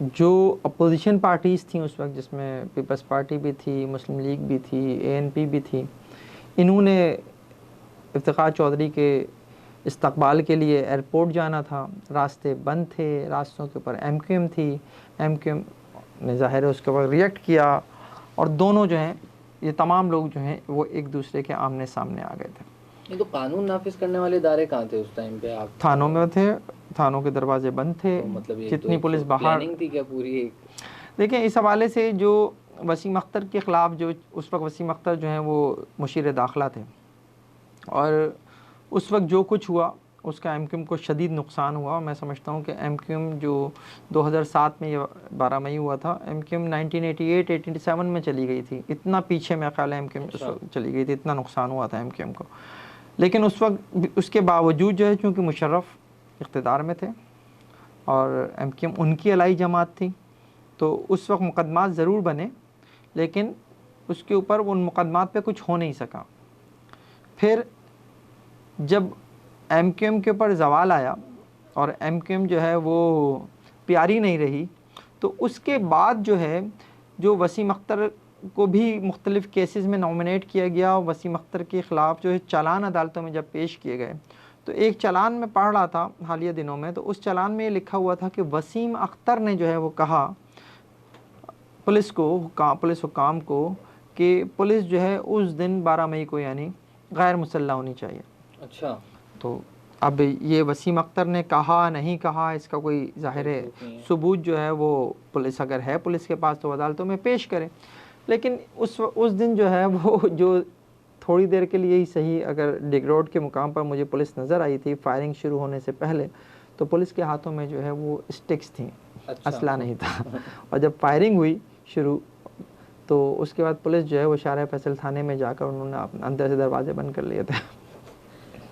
जो अपोजिशन पार्टीज़ थी उस वक्त, जिसमें पीपल्स पार्टी भी थी, मुस्लिम लीग भी थी, ANP भी थी, इन्होंने इफ्तिखार चौधरी के इस्तकबाल के लिए एयरपोर्ट जाना था, रास्ते बंद थे, रास्तों के ऊपर MQM थी। MQM ने ज़ाहिर है उसके ऊपर रिएक्ट किया, और दोनों जो हैं ये तमाम लोग जो हैं वो एक दूसरे के आमने सामने आ गए थे। ये तो कानून नाफिज करने वाले इदारे कहाँ थे उस टाइम पे? आप थानों में थे, थानों के दरवाजे बंद थे, तो मतलब जितनी पुलिस बाहर। प्लानिंग थी क्या पूरी एक? देखिए, इस हवाले से जो वसीम अख्तर के ख़िलाफ़, जो उस वक्त वसीम अख्तर जो हैं वो मुशीर दाखिला थे, और उस वक्त जो कुछ हुआ उसका MQM को शदीद नुकसान हुआ। मैं समझता हूँ कि MQM जो 2007 में ये 12 मई हुआ था, MQM 1988-87 में चली गई थी, इतना पीछे मेरा ख्याल है MQM उस वक्त चली गई थी, इतना नुकसान हुआ था MQM को। लेकिन उस वक्त उसके बावजूद जो है, चूँकि मुशर्रफ इक़्तिदार में थे और MQM उनकी अलाई जमात थी, तो उस वक्त मुकदमात ज़रूर बने, लेकिन उसके ऊपर उन मुकदमात पे कुछ हो नहीं सका। फिर जब MQM के ऊपर ज़वाल आया और MQM जो है वो प्यारी नहीं रही, तो उसके बाद जो है जो वसीम अख्तर को भी मुख्तलिफ़ केसेस में नॉमिनेट किया गया। वसीम अख्तर के ख़िलाफ़ जो है चालान अदालतों में जब पेश किए गए, तो एक चालान में पढ़ रहा था हालिया दिनों में, तो उस चालान में ये लिखा हुआ था कि वसीम अख्तर ने जो है वो कहा पुलिस हुकाम को कि पुलिस जो है उस दिन 12 मई को यानी गैर मुसल्लह होनी चाहिए। अच्छा। तो अब ये वसीम अख्तर ने कहा नहीं कहा, इसका कोई ज़ाहिर है सबूत जो है वो पुलिस अगर है पुलिस के पास तो अदालतों में पेश करे। लेकिन उस दिन जो है वो जो थोड़ी देर के लिए ही सही, अगर डिग रोड के मुकाम पर मुझे पुलिस नज़र आई थी फायरिंग शुरू होने से पहले, तो पुलिस के हाथों में जो है वो स्टिक्स थी। अच्छा। असला नहीं था। और जब फायरिंग हुई शुरू, तो उसके बाद पुलिस जो है वो शाह फैसल थाने में जाकर उन्होंने अंदर से दरवाजे बंद कर लिए थे।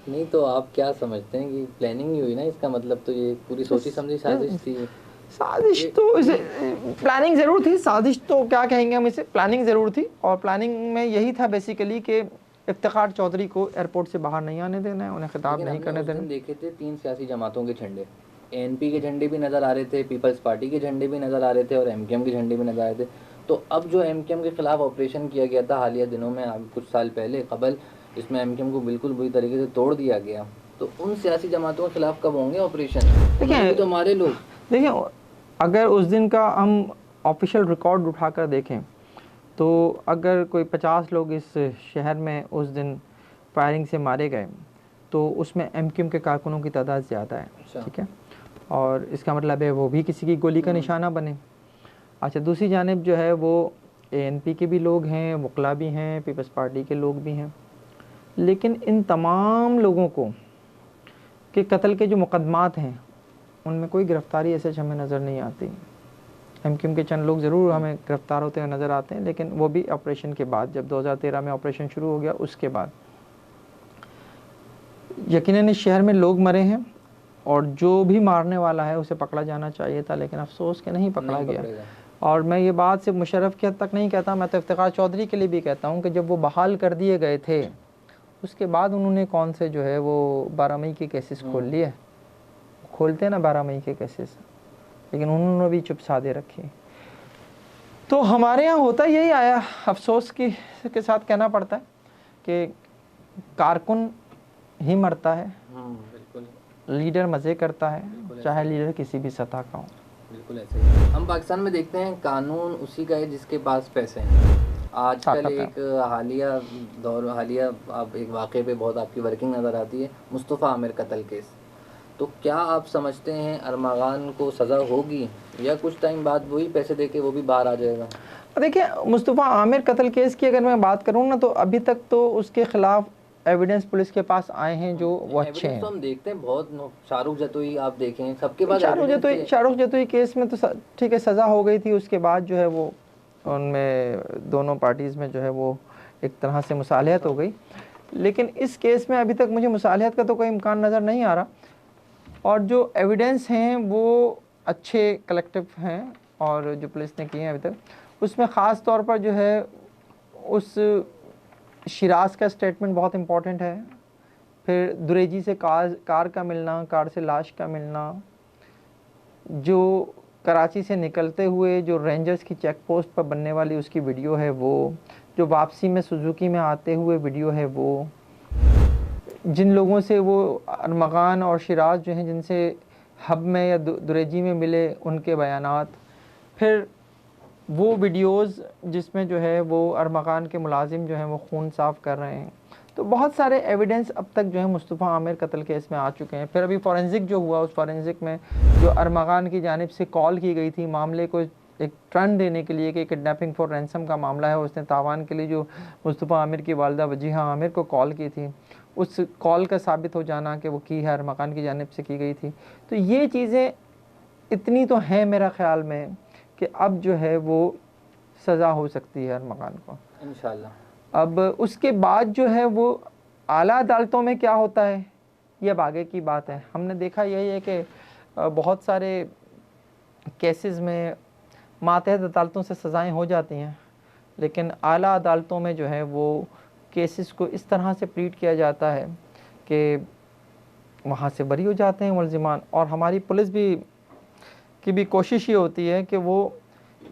नहीं तो आप क्या समझते हैं कि प्लानिंग नहीं हुई ना, इसका मतलब तो ये पूरी सोची समझी साजिश थी। साजिश तो इसे प्लानिंग ज़रूर थी, साजिश तो क्या कहेंगे हम इसे, प्लानिंग ज़रूर थी। और प्लानिंग में यही था बेसिकली कि इफ्तिखार चौधरी को एयरपोर्ट से बाहर नहीं आने देना है, उन्हें खिताब नहीं करने देना। देखे थे 3 सियासी जमातों के झंडे, एएनपी के झंडे भी नज़र आ रहे थे, पीपल्स पार्टी के झंडे भी नज़र आ रहे थे और एमकेएम के झंडे भी नज़र आ रहे थे। तो अब जो एमकेएम के ख़िलाफ़ ऑपरेशन किया गया था हालिया दिनों में, कुछ साल पहले कबल, इसमें एमकेएम को बिल्कुल बुरी तरीके से तोड़ दिया गया, तो उन सियासी जमातों के खिलाफ कब होंगे ऑपरेशन? देखिए तो हमारे लोग, देखिए अगर उस दिन का हम ऑफिशियल रिकॉर्ड उठाकर देखें तो अगर कोई 50 लोग इस शहर में उस दिन फायरिंग से मारे गए, तो उसमें एमकेएम के कारकुनों की तादाद ज़्यादा है। ठीक है, और इसका मतलब है वो भी किसी की गोली का निशाना बने। अच्छा, दूसरी जानिब जो है वो एएनपी के भी लोग हैं, वकला भी हैं, पीपल्स पार्टी के लोग भी हैं। लेकिन इन तमाम लोगों को के कत्ल के जो मुकदमात हैं उनमें कोई गिरफ़्तारी ऐसे हमें नज़र नहीं आती। एमकेएम के चंद लोग ज़रूर हमें गिरफ़्तार होते हुए नज़र आते हैं, लेकिन वो भी ऑपरेशन के बाद, जब 2013 में ऑपरेशन शुरू हो गया उसके बाद। यकीनन इस शहर में लोग मरे हैं और जो भी मारने वाला है उसे पकड़ा जाना चाहिए था, लेकिन अफसोस कि नहीं पकड़ा गया। और मैं ये बात सिर्फ मुशर्रफ की हद तक नहीं कहता, मैं तो इफ्तिखार चौधरी के लिए भी कहता हूँ कि जब वो बहाल कर दिए गए थे उसके बाद उन्होंने कौन से जो है वो 12 मई के केसेस खोल लिए, खोलते हैं ना 12 मई के केसेस, लेकिन उन्होंने भी चुप साधे रखी। तो हमारे यहाँ होता यही आया, अफसोस के साथ कहना पड़ता है कि कारकुन ही मरता है, लीडर मज़े करता है, चाहे लीडर किसी भी सतह का हो। बिल्कुल ऐसे ही हम पाकिस्तान में देखते हैं, कानून उसी का है जिसके पास पैसे हैं। आजकल एक हालिया आप एक वाक़े पे बहुत आपकी वर्किंग नज़र आती है, मुस्तफ़ा आमिर कत्ल केस। तो क्या आप समझते हैं अरमागान को सज़ा होगी या कुछ टाइम बाद वही पैसे देके वो भी बाहर आ जाएगा? देखिए, मुस्तफ़ा आमिर कत्ल केस की अगर मैं बात करूँ ना, तो अभी तक तो उसके ख़िलाफ़ एविडेंस पुलिस के पास आए हैं जो वो अच्छे हैं। तो हम देखते हैं बहुत, शाहरुख जतोई आप देखें, सबके पास शाहरुख जतोई केस में तो ठीक है सज़ा हो गई थी, उसके बाद जो है वो उनमें दोनों पार्टीज़ में जो है वो एक तरह से मुसालहत हो गई। लेकिन इस केस में अभी तक मुझे मुसालहत का तो कोई इम्कान नज़र नहीं आ रहा, और जो एविडेंस हैं वो अच्छे कलेक्टिव हैं और जो पुलिस ने किए हैं अभी तक, उसमें ख़ास तौर पर जो है उस शिराज का स्टेटमेंट बहुत इम्पॉर्टेंट है। फिर दुरेजी से कार का मिलना, कार से लाश का मिलना, जो कराची से निकलते हुए जो रेंजर्स की चेक पोस्ट पर बनने वाली उसकी वीडियो है वो, जो वापसी में सुजुकी में आते हुए वीडियो है वो, जिन लोगों से वो अरमगान और शिराज जो हैं जिनसे हब में या दुरेजी में मिले उनके बयानात, फिर वो वीडियोस जिसमें जो है वो अरमगान के मुलाजिम जो हैं वो खून साफ़ कर रहे हैं। तो बहुत सारे एविडेंस अब तक जो है मुस्तफ़ा आमिर कत्ल केस में आ चुके हैं। फिर अभी फॉरेंसिक जो हुआ, उस फॉरेंसिक में जो अरमगान की जानिब से कॉल की गई थी मामले को एक टर्न देने के लिए कि किडनैपिंग फॉर रैंसम का मामला है, उसने तावान के लिए जो मुस्तफ़ा आमिर की वालदा वजीहा आमिर को कॉल की थी, उस कॉल का साबित हो जाना कि वो की है अरमगान की जानिब से की गई थी। तो ये चीज़ें इतनी तो हैं मेरा ख़्याल में कि अब जो है वो सज़ा हो सकती है अरमगान को इंशाअल्लाह। अब उसके बाद जो है वो आला अदालतों में क्या होता है ये अब आगे की बात है। हमने देखा यही है कि बहुत सारे केसेस में मातहत अदालतों से सज़ाएं हो जाती हैं, लेकिन आला अदालतों में जो है वो केसेस को इस तरह से प्लीड किया जाता है कि वहाँ से बरी हो जाते हैं मुलजिमान। और हमारी पुलिस की भी कोशिश ये होती है कि वो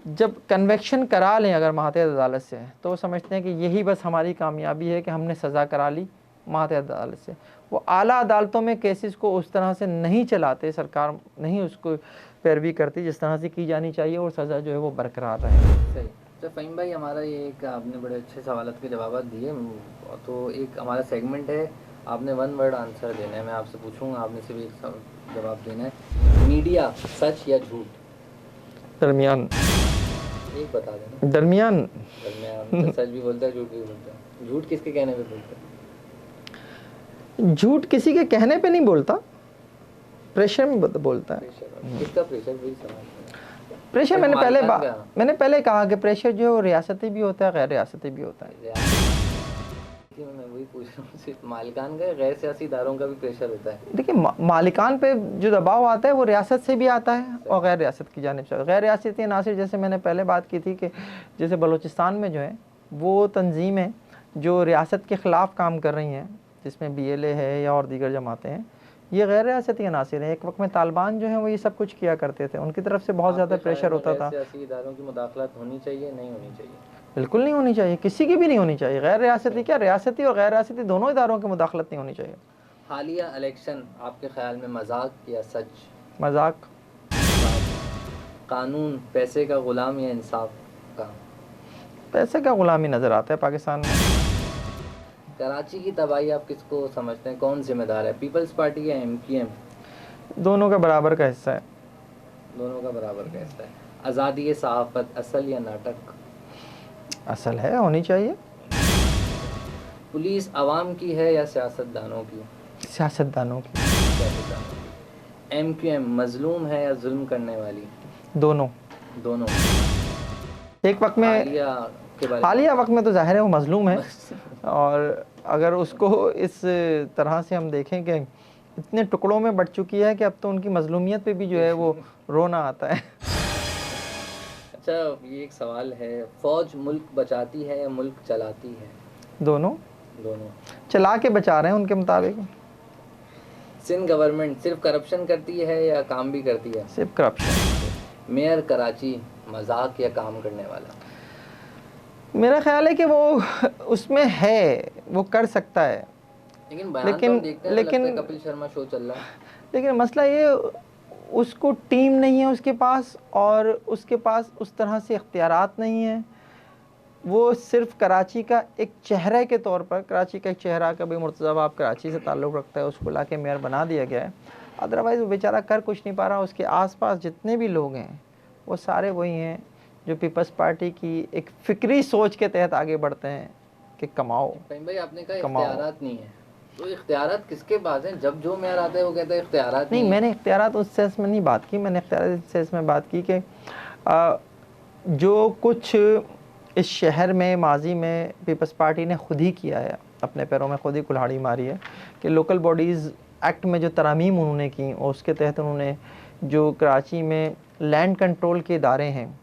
जब कन्वेक्शन करा लें अगर माहते अदालत से, तो वो समझते हैं कि यही बस हमारी कामयाबी है कि हमने सज़ा करा ली माहते अदालत से। वो आला अदालतों में केसेस को उस तरह से नहीं चलाते, सरकार नहीं उसको पैरवी करती जिस तरह से की जानी चाहिए, और सज़ा जो है वो बरकरार रहे। सही। तो फ़हीम भाई, हमारा ये एक आपने बड़े अच्छे सवालों के जवाब दिए। तो एक हमारा सेगमेंट है, आपने वन वर्ड आंसर देना है। मैं आपसे पूछूंगा, आपने सिर्फ एक जवाब देना है। मीडिया सच या झूठ? दरमियान। एक बता देना। दरमियान। दरमियान। तो सच भी बोलता है, झूठ भी बोलता है। झूठ किसके कहने पे बोलता है? झूठ किसी के कहने पे नहीं बोलता, प्रेशर में बोलता है। प्रेशर? किसका प्रेशर? वही सवाल। प्रेशर एक मैंने पहले कहा कि प्रेशर जो है वो रियासती भी होता है, गैर रियासती भी होता है। मैं वही पूछ रहा हूँ, सिर्फ मालिकान का, गैर सियासी इदारों का भी प्रेशर होता है? देखिए, मालिकान पे जो दबाव आता है वो रियासत से भी आता है और गैर रियासत की जानिब से। गैर रियासती अनासर, जैसे मैंने पहले बात की थी कि जैसे बलूचिस्तान में जो है वो तंजीमें जो रियासत के ख़िलाफ़ काम कर रही हैं, जिसमें BLA है या और दीगर जमातें हैं, ये गैर रियासती अनासर हैं। एक वक्त में तालिबान जो है वो ये सब कुछ किया करते थे, उनकी तरफ से बहुत ज़्यादा प्रेशर होता था। सियासी इदारों की मुदाखलत होनी चाहिए, नहीं होनी चाहिए? बिल्कुल नहीं होनी चाहिए, किसी की भी नहीं होनी चाहिए। गैर रियासती क्या, रियासती और गैर रियासती दोनों इदारों की मुदाखलत नहीं होनी चाहिए। हालिया इलेक्शन आपके ख्याल में मजाक या सच? मजाक। कानून पैसे का गुलाम या इंसाफ का? पैसे का गुलामी नज़र आता है पाकिस्तान में। कराची की तबाही आप किसको समझते हैं, कौन जिम्मेदार है, पीपल्स पार्टी या MQM? दोनों का बराबर का हिस्सा है। दोनों का बराबर का हिस्सा है। आज़ादी सहाफ़त असल या नाटक? असल है, होनी चाहिए। पुलिस आवाम की है या सियासतदानों की? सियासतदानों की। सियासतदानों की। MQM मजलूम है या जुल्म करने वाली? दोनों। दोनों। एक वक्त में, हालिया वक्त में तो जाहिर है वो मजलूम है, और अगर उसको इस तरह से हम देखें कि इतने टुकड़ों में बट चुकी है कि अब तो उनकी मजलूमियत पे भी जो है वो रोना आता है। अच्छा, ये एक सवाल है, फौज मुल्क बचाती है या मुल्क चलाती है? दोनों। दोनों। चला के बचा रहे हैं उनके मुताबिक। सिंध गवर्नमेंट सिर्फ करप्शन करती है या काम भी करती है? सिर्फ करप्शन। मेयर कराची मजाक या काम करने वाला? मेरा ख्याल है कि वो उसमें है, वो कर सकता है। लेकिन कपिल शर्मा शो चल रहा है। लेकिन मसला ये, उसको टीम नहीं है उसके पास, और उसके पास उस तरह से इख्तियारात नहीं है। वो सिर्फ कराची का एक चेहरे के तौर पर, कराची का एक चेहरा, कभी मुर्तज़ा बाब कराची से ताल्लुक़ रखता है, उसको लाके मेयर बना दिया गया है। अदरवाइज़ वो बेचारा कर कुछ नहीं पा रहा। उसके आसपास जितने भी लोग हैं वो सारे वही हैं जो पीपल्स पार्टी की एक फ़िक्री सोच के तहत आगे बढ़ते हैं कि कमाओ। भाई आपने कहा इख्तियारात नहीं है, तो इख्तियारात किसके पास हैं? जब जो मेयर आता है वो कहता है इख्तियारात नहीं। मैंने इख्तियारात उस सेंस में नहीं बात की, मैंने इख्तियारात सेंस में बात की कि जो कुछ इस शहर में माजी में पीपल्स पार्टी ने खुद ही किया है, अपने पैरों में खुद ही कुल्हाड़ी मारी है कि लोकल बॉडीज़ एक्ट में जो तरमीम उन्होंने की, और उसके तहत उन्होंने जो कराची में लैंड कंट्रोल के इदारे हैं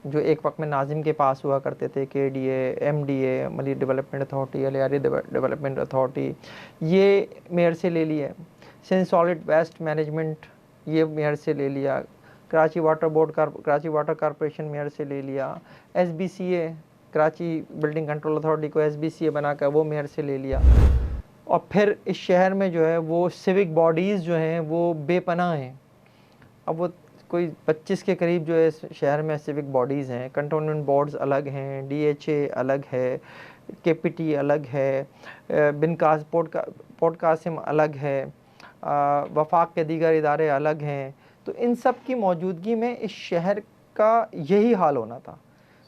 जो एक वक्त में नाजिम के पास हुआ करते थे, KDA, MDA, Malik development authority, अलियारी डेवलपमेंट अथॉरिटी, ये मेयर से ले लिया। सिंध सॉलिड वेस्ट मैनेजमेंट ये मेयर से ले लिया। Karachi water board Karachi water corporation mayor से ले लिया। SBCA, Karachi building control authority को SBCA बनाकर वो मेयर से ले लिया। और फिर इस शहर में जो है वो सिविक बॉडीज़ जो हैं वो बेपनाह हैं। अब वो कोई 25 के करीब जो है शहर में सिविक बॉडीज़ हैं। कंटोनमेंट बोर्ड्स अलग हैं, DHA अलग है, KPT अलग है, बिनकास पोर्ट कासिम अलग है, वफाक के दीगर इदारे अलग हैं। तो इन सब की मौजूदगी में इस शहर का यही हाल होना था।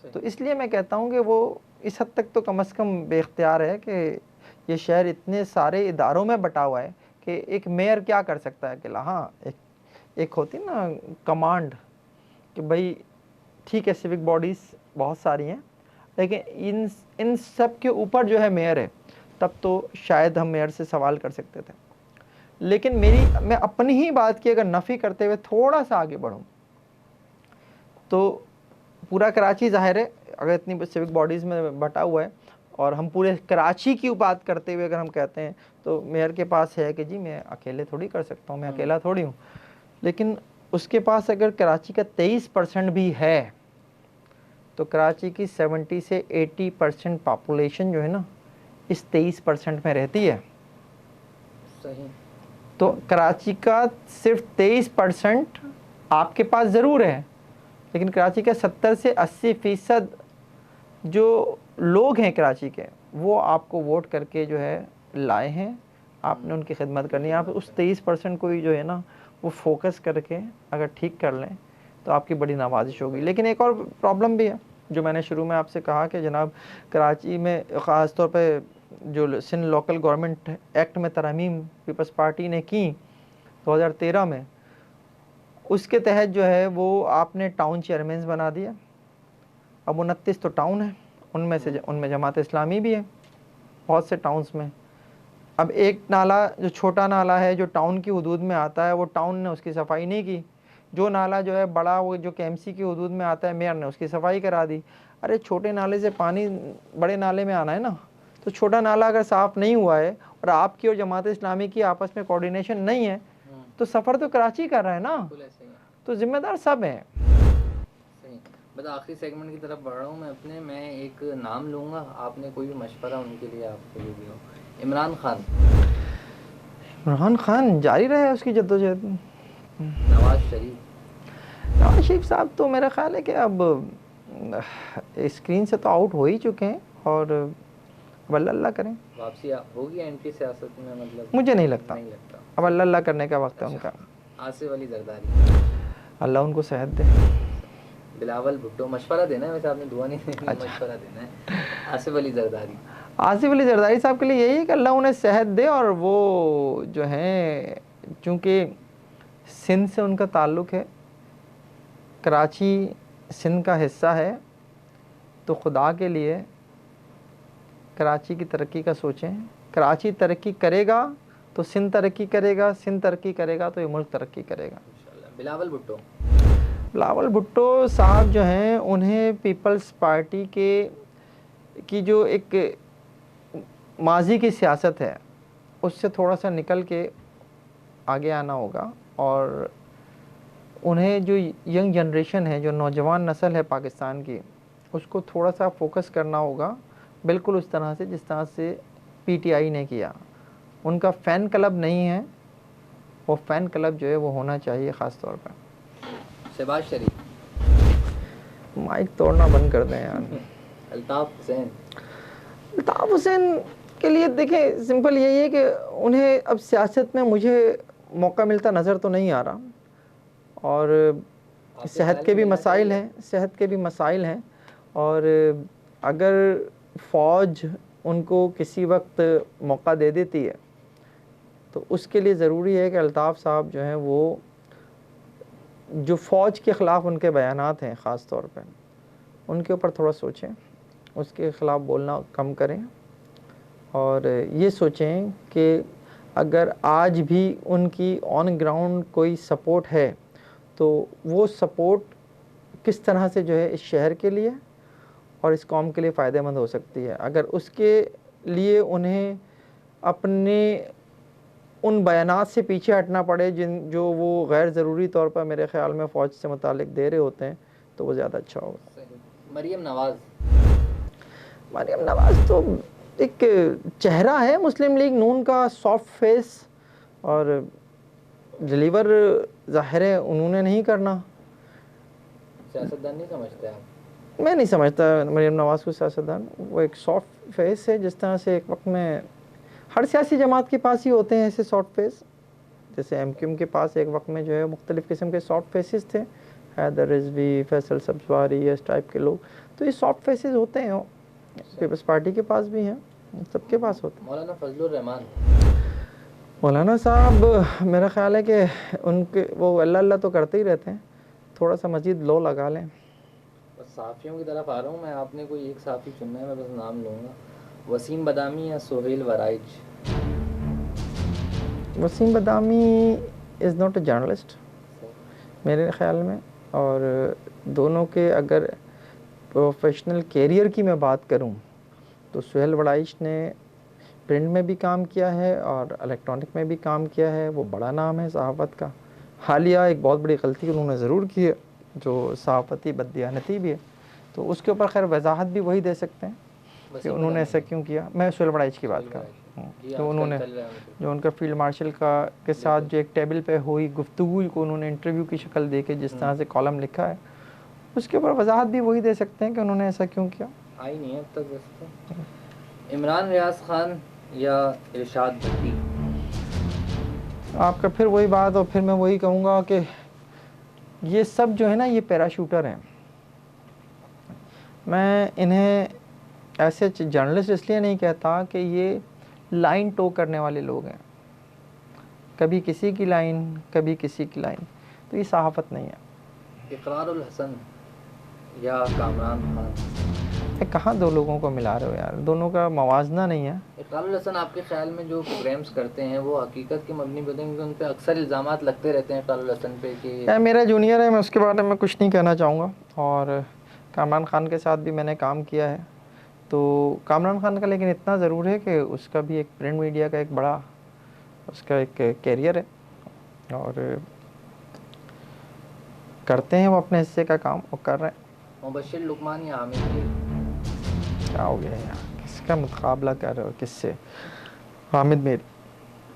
तो इसलिए मैं कहता हूँ कि वो इस हद तक तो कम से कम बेख्तियार है कि ये शहर इतने सारे इदारों में बटा हुआ है कि एक मेयर क्या कर सकता है अकेला। हाँ, एक होती ना कमांड कि भाई ठीक है सिविक बॉडीज़ बहुत सारी हैं, लेकिन इन सब के ऊपर जो है मेयर है, तब तो शायद हम मेयर से सवाल कर सकते थे। लेकिन मैं अपनी ही बात की अगर नफ़ी करते हुए थोड़ा सा आगे बढ़ूँ तो पूरा कराची ज़ाहिर है अगर इतनी सिविक बॉडीज़ में बटा हुआ है, और हम पूरे कराची की बात करते हुए अगर हम कहते हैं तो मेयर के पास है कि जी मैं अकेले थोड़ी कर सकता हूँ, मैं अकेला थोड़ी हूँ। लेकिन उसके पास अगर कराची का 23% भी है तो कराची की 70 से 80% पॉपुलेशन जो है ना इस 23% में रहती है। सही। तो कराची का सिर्फ 23% आपके पास ज़रूर है, लेकिन कराची का 70 से 80% जो लोग हैं कराची के वो आपको वोट करके जो है लाए हैं, आपने उनकी खिदमत करनी है। आप उस 23% को ही जो है ना वो फोकस करके अगर ठीक कर लें तो आपकी बड़ी नवाजिश होगी। लेकिन एक और प्रॉब्लम भी है जो मैंने शुरू में आपसे कहा कि जनाब कराची में ख़ास तौर पे जो सिंध लोकल गवर्नमेंट एक्ट में तरमीम पीपल्स पार्टी ने की 2013 में, उसके तहत जो है वो आपने टाउन चेयरमैन बना दिया। अब 29 तो टाउन है, उनमें जमात इस्लामी भी है बहुत से टाउन्स में। अब एक नाला जो छोटा नाला है जो टाउन की हदूद में आता है वो टाउन ने उसकी सफाई नहीं की। जो नाला जो है बड़ा वो जो केएमसी की हदूद में आता है मेयर ने उसकी सफाई करा दी। अरे छोटे नाले से पानी बड़े नाले में आना है ना, तो छोटा नाला अगर साफ़ नहीं हुआ है और आपकी और जमात इस्लामी की आपस में कोऑर्डिनेशन नहीं है तो सफ़र तो कराची कर रहा है ना, तो जिम्मेदार सब हैं। सही। बस आखिरी सेगमेंट की तरफ बढ़ रहा हूँ मैं एक नाम लूँगा, आपने कोई भी मशवरा उनके लिए आपके लिए भी हो। इमरान खान। इमरान खान जारी रहे उसकी जद्दोजहद। नवाज शरीफ साहब तो मेरा ख्याल है कि अब स्क्रीन से तो आउट हो ही चुके हैं और अल्लाह करें वापसी होगी एंट्री सियासत में, मतलब मुझे नहीं लगता। अब अल्लाह करने का वक्त है उनका। आसिफ अली जरदारी। अल्लाह उनको सेहत दे। बिलावल भुट्टो। मशवरा देना है वैसे, आपने दुआ नहीं देनी, मशवरा देना है। आसिफ अली जरदारी साहब के लिए यही है कि अल्लाह उन्हें सेहत दे और वो जो हैं चूँकि सिंध से उनका ताल्लुक़ है, कराची सिंध का हिस्सा है, तो खुदा के लिए कराची की तरक्की का सोचें। कराची तरक्की करेगा तो सिंध तरक्की करेगा, सिंध तरक्की करेगा तो ये मुल्क तरक्की करेगा। बिलावल भुट्टो साहब जो हैं उन्हें पीपल्स पार्टी की जो एक माजी की सियासत है उससे थोड़ा सा निकल के आगे आना होगा और उन्हें जो यंग जनरेशन है, जो नौजवान नस्ल है पाकिस्तान की, उसको थोड़ा सा फोकस करना होगा, बिल्कुल उस तरह से जिस तरह से पीटीआई ने किया। उनका फ़ैन क्लब नहीं है, वो फ़ैन क्लब जो है वो होना चाहिए ख़ास तौर पर। शहबाज शरीफ। माइक तोड़ना बंद कर दें यार। अल्ताफ़ हुसैन के लिए देखें सिंपल यही है कि उन्हें अब सियासत में मुझे मौका मिलता नज़र तो नहीं आ रहा और सेहत के भी मसाइल हैं और अगर फ़ौज उनको किसी वक्त मौका दे देती है तो उसके लिए ज़रूरी है कि अल्ताफ़ साहब जो हैं वो जो फ़ौज के ख़िलाफ़ उनके बयानात हैं ख़ास तौर पर उनके ऊपर थोड़ा सोचें, उसके ख़िलाफ़ बोलना कम करें और ये सोचें कि अगर आज भी उनकी ऑन ग्राउंड कोई सपोर्ट है तो वो सपोर्ट किस तरह से जो है इस शहर के लिए और इस कौम के लिए फ़ायदेमंद हो सकती है। अगर उसके लिए उन्हें अपने उन बयानात से पीछे हटना पड़े जो वो गैर ज़रूरी तौर पर मेरे ख़्याल में फ़ौज से मुतालिक दे रहे होते हैं तो वो ज़्यादा अच्छा होगा। मरियम नवाज़ तो एक चेहरा है मुस्लिम लीग नून का, सॉफ्ट फेस, और डिलीवर ज़ाहिर है उन्होंने नहीं करना। सियासतदान नहीं समझते आप? मैं नहीं समझता मरियम नवाज़ को सियासतदान। वो एक सॉफ्ट फेस है, जिस तरह से एक वक्त में हर सियासी जमात के पास ही होते हैं ऐसे सॉफ्ट फेस। जैसे एमक्यूएम के पास एक वक्त में जो है मुख्तलिफ़ किस्म के सॉफ्ट फेसेस थे, हैदर रिजवी, फैसल सब्ज़वारी, इस टाइप के लोग, तो ये सॉफ्ट फेसेस होते हैं। पीपल्स पार्टी के पास भी हैं, सबके पास होते हैं। मौलाना फजलुर रहमान। मौलाना साहब मेरा ख़्याल है कि उनके वो अल्लाह तो करते ही रहते हैं, थोड़ा सा मज़ीद लो लगा लें। बस साफ़ियों की तरफ आ रहा हूँ मैं, आपने कोई एक साफ़ी चुनना है, मैं बस नाम लूँगा, वसीम बदामी या सोहेल वराइच। वसीम बदामी इज़ नॉट अ जर्नलिस्ट मेरे ख़्याल में, और दोनों के अगर प्रोफेशनल कैरियर की मैं बात करूं तो सोहेल वराइच ने प्रिंट में भी काम किया है और इलेक्ट्रॉनिक में भी काम किया है, वो बड़ा नाम है सहाफ़त का। हालिया एक बहुत बड़ी गलती उन्होंने ज़रूर की है जो सहाफ़ती बददियानती भी है। तो उसके ऊपर खैर वजाहत भी वही दे सकते हैं कि उन्होंने ऐसा क्यों किया। मैं शुएब बड़ाइच की बात कर रहा हूँ, तो उन्होंने जो उनका फील्ड मार्शल का के साथ जो एक टेबल पे हुई गुफ्तगू को उन्होंने इंटरव्यू की शक्ल दे के जिस तरह से कॉलम लिखा है, उसके ऊपर वजाहत भी वही दे सकते हैं कि उन्होंने ऐसा क्यों किया। आई नहीं है अब तक वैसे। इमरान रियाज खान या इरशाद भट्टी? आपका फिर वही बात, और फिर मैं वही कहूँगा कि ये सब जो है ना, ये पैराशूटर हैं। मैं इन्हें ऐसे जर्नलिस्ट इसलिए नहीं कहता कि ये लाइन टो करने वाले लोग हैं, कभी किसी की लाइन कभी किसी की लाइन, तो ये सहाफ़त नहीं है। इकरारुल हसन या कामरान खान? कहाँ दो लोगों को मिला रहे हो यार, दोनों का मवाजना नहीं है। इकरारुल हसन आपके ख्याल में जो प्रोग्राम्स करते हैं वो हकीकत के मबनी पे होते हैं? उन पर अक्सर इल्ज़ामात लगते रहते हैं इकरारुल हसन पे कि यार मेरा जूनियर है, मैं उसके बारे में कुछ नहीं कहना चाहूँगा। और कामरान खान के साथ भी मैंने काम किया है, तो कामरान खान का लेकिन इतना ज़रूर है कि उसका भी एक प्रिंट मीडिया का एक बड़ा उसका एक कैरियर है, और करते हैं वो अपने हिस्से का काम, वो कर रहे हैं। मुबश्शिर लुकमान या हामिद मीर? क्या हो गया यार, किसका मुकाबला कर रहे हो, किससे? हामिद मीर।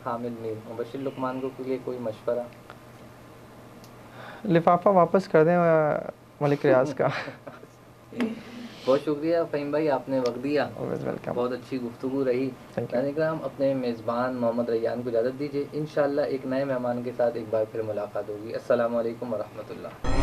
हामिद मीर। मुबश्शिर लुकमान को लिए कोई मशवरा? लिफाफा वापस कर दें मलिक रियाज का। बहुत शुक्रिया फ़हीम भाई, आपने वक्त दिया। वेलकम। बहुत अच्छी गुफ्तगू रही। हम अपने मेज़बान मोहम्मद रैयान को इजाज़त दीजिए। इंशाअल्लाह एक नए मेहमान के साथ एक बार फिर मुलाकात होगी। अस्सलामु अलैकुम व रहमतुल्लाह।